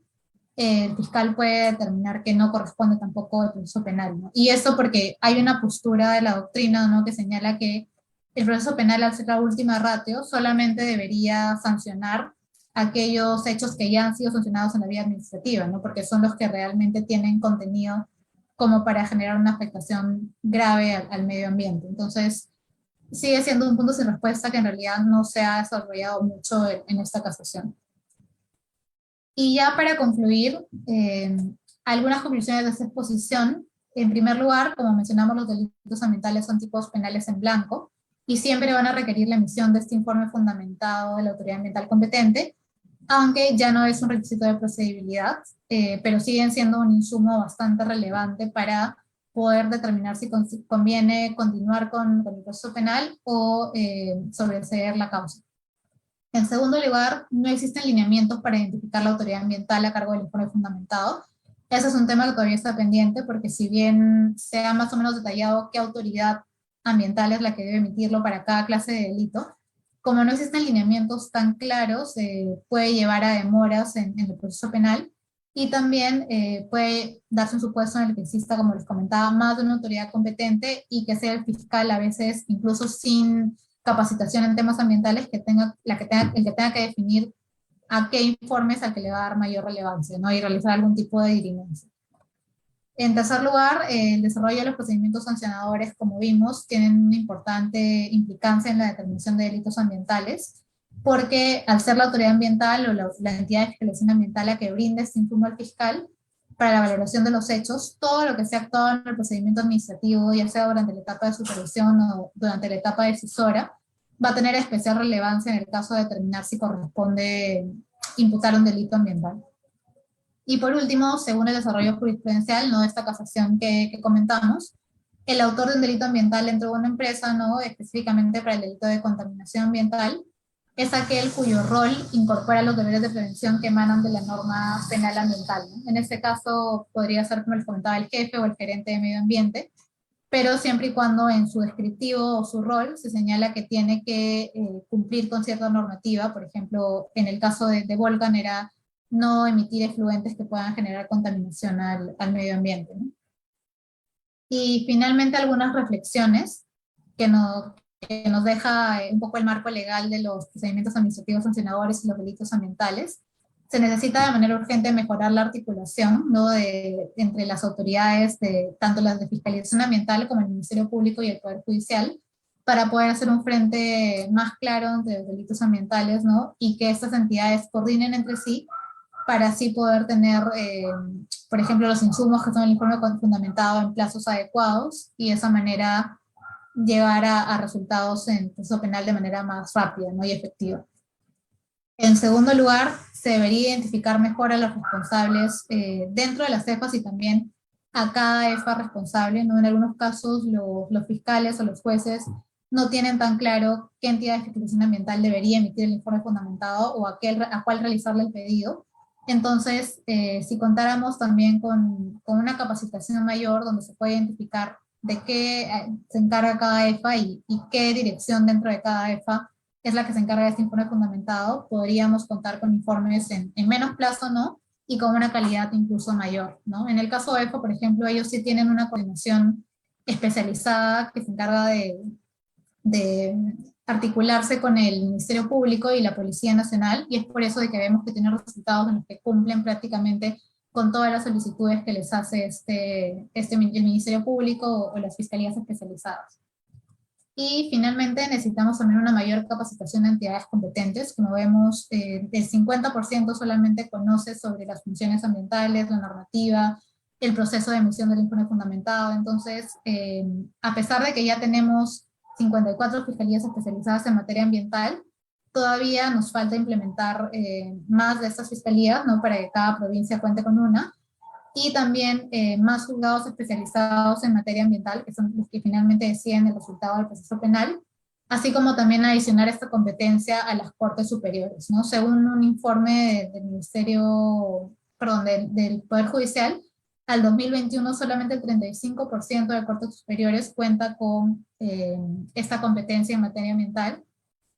Speaker 2: el fiscal puede determinar que no corresponde tampoco al proceso penal, ¿no? Y eso porque hay una postura de la doctrina, ¿no?, que señala que el proceso penal, al ser la última ratio, solamente debería sancionar aquellos hechos que ya han sido sancionados en la vía administrativa, ¿no? Porque son los que realmente tienen contenido como para generar una afectación grave al medio ambiente. Entonces, sigue siendo un punto sin respuesta que en realidad no se ha desarrollado mucho en esta casación. Y ya para concluir, algunas conclusiones de esta exposición. En primer lugar, como mencionamos, los delitos ambientales son tipos penales en blanco y siempre van a requerir la emisión de este informe fundamentado de la autoridad ambiental competente, aunque ya no es un requisito de procedibilidad, pero siguen siendo un insumo bastante relevante para poder determinar si conviene continuar con el proceso penal o sobreseer la causa. En segundo lugar, no existen lineamientos para identificar la autoridad ambiental a cargo del informe fundamentado. Ese es un tema que todavía está pendiente, porque si bien sea más o menos detallado qué autoridad ambiental es la que debe emitirlo para cada clase de delito, como no existen lineamientos tan claros, puede llevar a demoras en el proceso penal, y también puede darse un supuesto en el que exista, como les comentaba, más de una autoridad competente y que sea el fiscal a veces incluso sin capacitación en temas ambientales el que tenga que definir a qué informes al que le va a dar mayor relevancia, ¿no? Y realizar algún tipo de diligencia. En tercer lugar, el desarrollo de los procedimientos sancionadores, como vimos, tienen una importante implicancia en la determinación de delitos ambientales, porque al ser la autoridad ambiental o la entidad de fiscalización ambiental la que brinda este informe al fiscal para la valoración de los hechos, todo lo que se ha actuado en el procedimiento administrativo, ya sea durante la etapa de supervisión o durante la etapa decisora, va a tener especial relevancia en el caso de determinar si corresponde imputar un delito ambiental. Y por último, según el desarrollo jurisprudencial, no esta casación que comentamos, el autor de un delito ambiental dentro de una empresa, no específicamente para el delito de contaminación ambiental, es aquel cuyo rol incorpora los deberes de prevención que emanan de la norma penal ambiental, ¿no? En este caso podría ser, como les comentaba, el jefe o el gerente de medio ambiente, pero siempre y cuando en su descriptivo o su rol se señala que tiene que cumplir con cierta normativa. Por ejemplo, en el caso de Volcan era no emitir efluentes que puedan generar contaminación al medio ambiente, ¿no? Y finalmente algunas reflexiones que nos deja un poco el marco legal de los procedimientos administrativos sancionadores y los delitos ambientales. Se necesita de manera urgente mejorar la articulación, ¿no? Entre las autoridades, tanto las de fiscalización ambiental como el Ministerio Público y el Poder Judicial, para poder hacer un frente más claro entre los delitos ambientales, ¿no? Y que estas entidades coordinen entre sí para así poder tener, por ejemplo, los insumos que son el informe fundamentado en plazos adecuados y de esa manera llegar a resultados en proceso penal de manera más rápida, ¿no? Y efectiva. En segundo lugar, se debería identificar mejor a los responsables dentro de las CEFAS y también a cada EFA responsable, ¿no? En algunos casos los fiscales o los jueces no tienen tan claro qué entidad de fiscalización ambiental debería emitir el informe fundamentado o a cuál realizarle el pedido. Entonces, si contáramos también con una capacitación mayor donde se puede identificar de qué se encarga cada EFA y qué dirección dentro de cada EFA es la que se encarga de este informe fundamentado, podríamos contar con informes en menos plazo, ¿no? Y con una calidad incluso mayor, ¿no? En el caso de EFA, por ejemplo, ellos sí tienen una coordinación especializada que se encarga de articularse con el Ministerio Público y la Policía Nacional, y es por eso de que vemos que tienen resultados en los que cumplen prácticamente con todas las solicitudes que les hace el Ministerio Público o las fiscalías especializadas. Y finalmente necesitamos también una mayor capacitación de entidades competentes. Como vemos, el 50% solamente conoce sobre las funciones ambientales, la normativa, el proceso de emisión del informe fundamentado. Entonces, a pesar de que ya tenemos 54 fiscalías especializadas en materia ambiental, todavía nos falta implementar más de estas fiscalías, ¿no? Para que cada provincia cuente con una, y también más juzgados especializados en materia ambiental, que son los que finalmente deciden el resultado del proceso penal, así como también adicionar esta competencia a las cortes superiores, ¿no? Según un informe del Ministerio, perdón, del Poder Judicial, al 2021 solamente el 35% de cortes superiores cuenta con esta competencia en materia ambiental,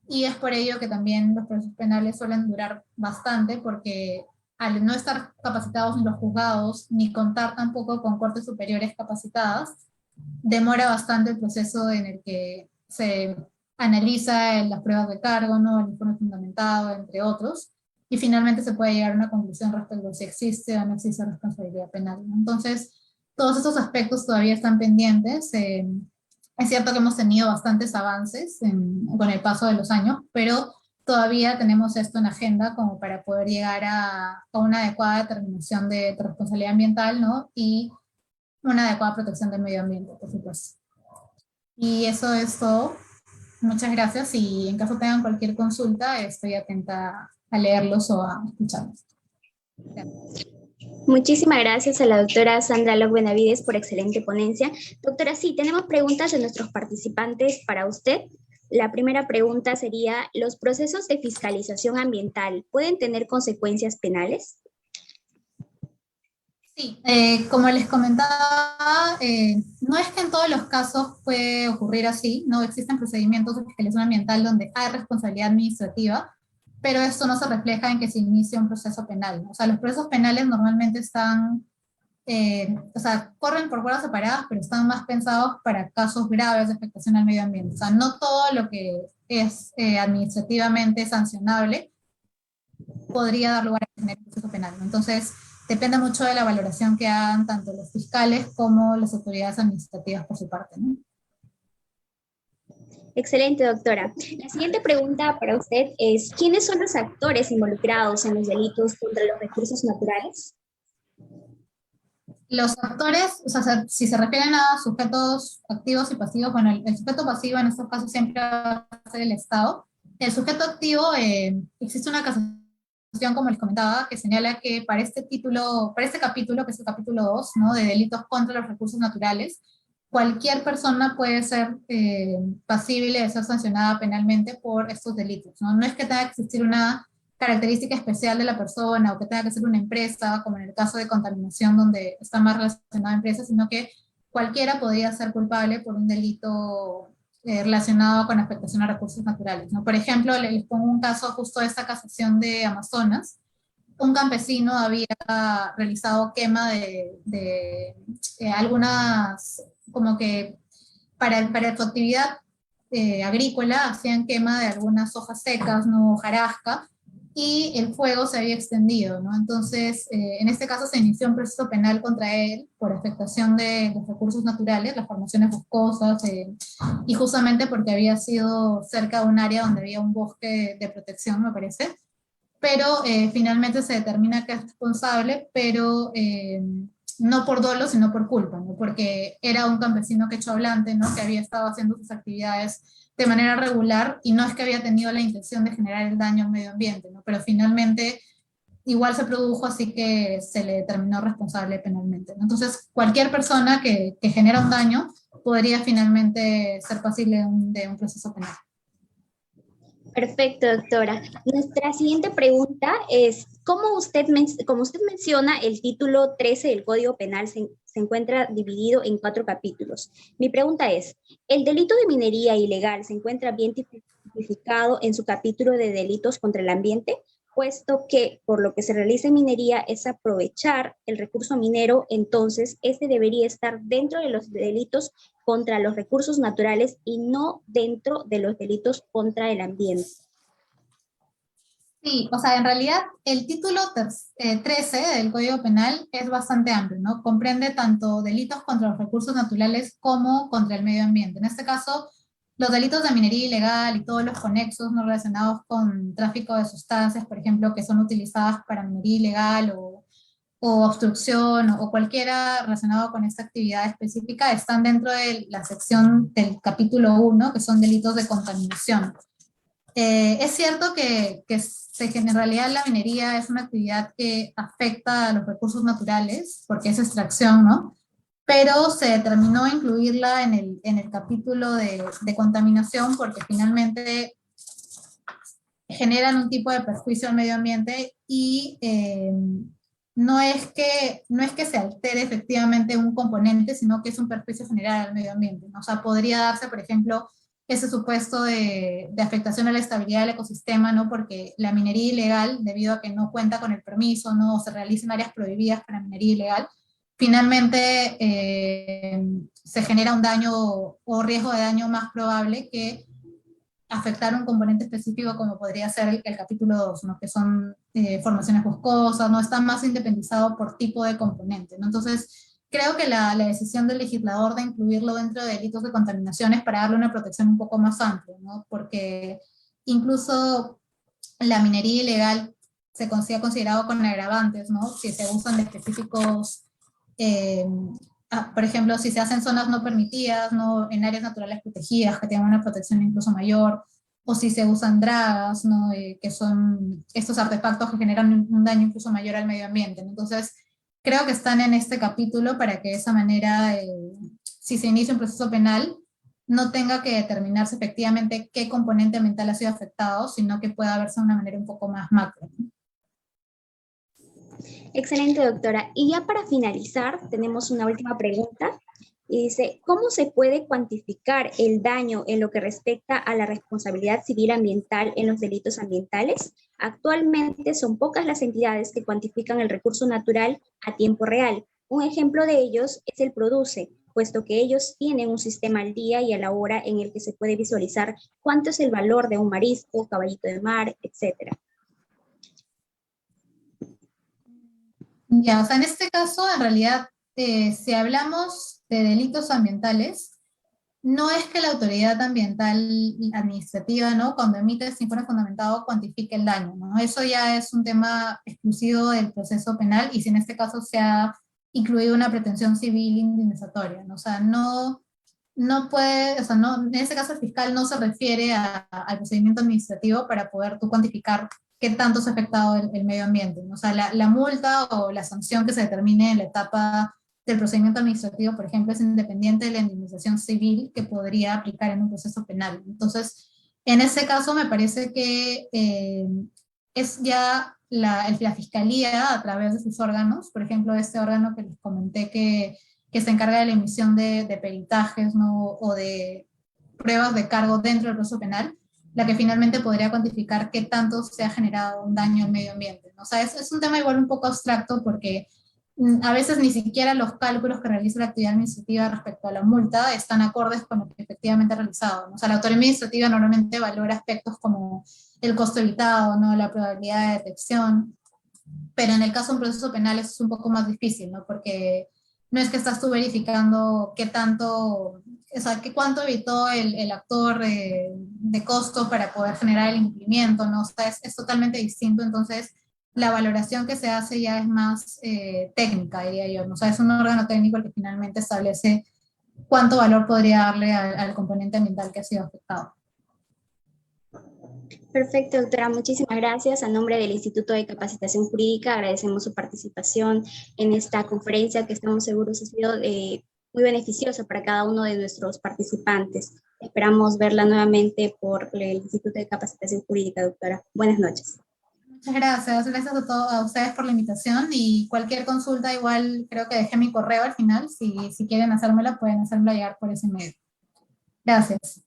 Speaker 2: y es por ello que también los procesos penales suelen durar bastante, porque al no estar capacitados ni los juzgados, ni contar tampoco con cortes superiores capacitadas, demora bastante el proceso en el que se analiza las pruebas de cargo, ¿no? El informe fundamentado, entre otros, y finalmente se puede llegar a una conclusión respecto a si existe o no existe responsabilidad penal, ¿no? Entonces, todos estos aspectos todavía están pendientes. Es cierto que hemos tenido bastantes avances con el paso de los años, pero todavía tenemos esto en agenda como para poder llegar a una adecuada determinación de responsabilidad ambiental, ¿no? Y una adecuada protección del medio ambiente, por supuesto. Y eso es todo. Muchas gracias y en caso tengan cualquier consulta, estoy atenta a leerlos o a escucharlos. Gracias.
Speaker 1: Muchísimas gracias a la doctora Sandra Locke Benavides por excelente ponencia. Doctora, sí, tenemos preguntas de nuestros participantes para usted. La primera pregunta sería, ¿los procesos de fiscalización ambiental pueden tener consecuencias penales?
Speaker 2: Sí, como les comentaba, no es que en todos los casos puede ocurrir así, no existen procedimientos de fiscalización ambiental donde hay responsabilidad administrativa, pero esto no se refleja en que se inicie un proceso penal. O sea, los procesos penales normalmente están, o sea, corren por puertas separadas, pero están más pensados para casos graves de afectación al medio ambiente. O sea, no todo lo que es administrativamente sancionable podría dar lugar a tener un proceso penal, ¿no? Entonces, depende mucho de la valoración que hagan tanto los fiscales como las autoridades administrativas por su parte, ¿no?
Speaker 1: Excelente, doctora. La siguiente pregunta para usted es, ¿quiénes son los actores involucrados en los delitos contra los recursos naturales?
Speaker 2: Los actores, o sea, si se refieren a sujetos activos y pasivos, bueno, el sujeto pasivo en estos casos siempre va a ser el Estado. El sujeto activo, existe una casación, como les comentaba, que señala que para este título, para este capítulo, que es el capítulo 2, ¿no? De delitos contra los recursos naturales, cualquier persona puede ser pasible de ser sancionada penalmente por estos delitos, ¿no? No es que tenga que existir una característica especial de la persona o que tenga que ser una empresa, como en el caso de contaminación donde está más relacionada a empresas, sino que cualquiera podría ser culpable por un delito relacionado con afectación a recursos naturales, ¿no? Por ejemplo, les pongo un caso justo de esta casación de Amazonas. Un campesino había realizado quema de algunas, como que para su actividad agrícola hacían quema de algunas hojas secas, no hojarasca, y el fuego se había extendido, ¿no? Entonces, en este caso se inició un proceso penal contra él por afectación de los recursos naturales, las formaciones boscosas, y justamente porque había sido cerca de un área donde había un bosque de protección, me parece, pero finalmente se determina que es responsable, pero no por dolo, sino por culpa, ¿no? Porque era un campesino quechohablante, ¿no? Que había estado haciendo sus actividades de manera regular y no es que había tenido la intención de generar el daño al medio ambiente, ¿no? Pero finalmente igual se produjo, así que se le determinó responsable penalmente, ¿no? Entonces, cualquier persona que genera un daño podría finalmente ser pasible de un proceso penal.
Speaker 1: Perfecto, doctora. Nuestra siguiente pregunta es, como usted menciona, el título 13 del Código Penal se encuentra dividido en 4 capítulos. Mi pregunta es, ¿el delito de minería ilegal se encuentra bien tipificado en su capítulo de delitos contra el ambiente? Puesto que por lo que se realiza en minería es aprovechar el recurso minero, entonces este debería estar dentro de los delitos contra los recursos naturales y no dentro de los delitos contra el ambiente.
Speaker 2: Sí, o sea, en realidad el título 13 del Código Penal es bastante amplio, ¿no? Comprende tanto delitos contra los recursos naturales como contra el medio ambiente. En este caso, los delitos de minería ilegal y todos los conexos no relacionados con tráfico de sustancias, por ejemplo, que son utilizadas para minería ilegal o obstrucción o cualquiera relacionado con esta actividad específica, están dentro de la sección del capítulo 1, que son delitos de contaminación. Es cierto que en realidad la minería es una actividad que afecta a los recursos naturales, porque es extracción, ¿no? Pero se determinó incluirla en el capítulo de contaminación porque finalmente generan un tipo de perjuicio al medio ambiente y no es que se altere efectivamente un componente, sino que es un perjuicio general al medio ambiente, ¿no? O sea, podría darse, por ejemplo, ese supuesto de afectación a la estabilidad del ecosistema, ¿no? Porque la minería ilegal, debido a que no cuenta con el permiso, ¿no? O se realiza en áreas prohibidas para minería ilegal, finalmente se genera un daño o riesgo de daño más probable que afectar un componente específico como podría ser el capítulo 2, ¿no? Que son formaciones boscosas, ¿no? Está más independizado por tipo de componente, ¿no? Entonces, creo que la decisión del legislador de incluirlo dentro de delitos de contaminación es para darle una protección un poco más amplia, ¿no? Porque incluso la minería ilegal se ha considerado con agravantes, ¿no? Si se usan de específicos, eh, por ejemplo, si se hacen zonas no permitidas, ¿no? En áreas naturales protegidas, que tienen una protección incluso mayor, o si se usan dragas, ¿no? Que son estos artefactos que generan un daño incluso mayor al medio ambiente, ¿no? Entonces, creo que están en este capítulo para que de esa manera, si se inicia un proceso penal, no tenga que determinarse efectivamente qué componente ambiental ha sido afectado, sino que pueda verse de una manera un poco más macro.
Speaker 3: Excelente, doctora. Y ya para finalizar, tenemos una última pregunta. Y dice, ¿cómo se puede cuantificar el daño en lo que respecta a la responsabilidad civil ambiental en los delitos ambientales? Actualmente son pocas las entidades que cuantifican el recurso natural a tiempo real. Un ejemplo de ellos es el PRODUCE, puesto que ellos tienen un sistema al día y a la hora en el que se puede visualizar cuánto es el valor de un marisco, caballito de mar, etc.
Speaker 2: Ya, o sea, en este caso, en realidad, si hablamos de delitos ambientales, no es que la autoridad ambiental administrativa, ¿no? Cuando emite este informe fundamentado, cuantifique el daño, ¿no? Eso ya es un tema exclusivo del proceso penal y si en este caso se ha incluido una pretensión civil indemnizatoria, ¿no? O sea, no puede, o sea, no, en ese caso el fiscal no se refiere al procedimiento administrativo para poder tú cuantificar qué tanto se ha afectado el medio ambiente, ¿no? O sea, la multa o la sanción que se determine en la etapa del procedimiento administrativo, por ejemplo, es independiente de la indemnización civil que podría aplicar en un proceso penal. Entonces, en ese caso me parece que es ya la fiscalía a través de sus órganos, por ejemplo, este órgano que les comenté que se encarga de la emisión de peritajes, ¿no? O de pruebas de cargo dentro del proceso penal, la que finalmente podría cuantificar qué tanto se ha generado un daño al medio ambiente, ¿no? O sea, es un tema igual un poco abstracto porque a veces ni siquiera los cálculos que realiza la actividad administrativa respecto a la multa están acordes con lo que efectivamente ha realizado, ¿no? O sea, la autoridad administrativa normalmente valora aspectos como el costo evitado, ¿no? La probabilidad de detección, pero en el caso de un proceso penal eso es un poco más difícil, ¿no? Porque no es que estás tú verificando qué tanto, o sea, cuánto evitó el actor de costo para poder generar el incumplimiento, ¿no? O sea, es totalmente distinto, entonces la valoración que se hace ya es más técnica, diría yo, ¿no? O sea, es un órgano técnico el que finalmente establece cuánto valor podría darle al componente ambiental que ha sido afectado.
Speaker 3: Perfecto, doctora. Muchísimas gracias. A nombre del Instituto de Capacitación Jurídica, agradecemos su participación en esta conferencia que estamos seguros ha sido muy beneficiosa para cada uno de nuestros participantes. Esperamos verla nuevamente por el Instituto de Capacitación Jurídica, doctora. Buenas noches.
Speaker 2: Muchas gracias. Gracias a ustedes por la invitación y cualquier consulta igual creo que dejé mi correo al final. Si quieren hacérmela, pueden hacérmela llegar por ese medio. Gracias.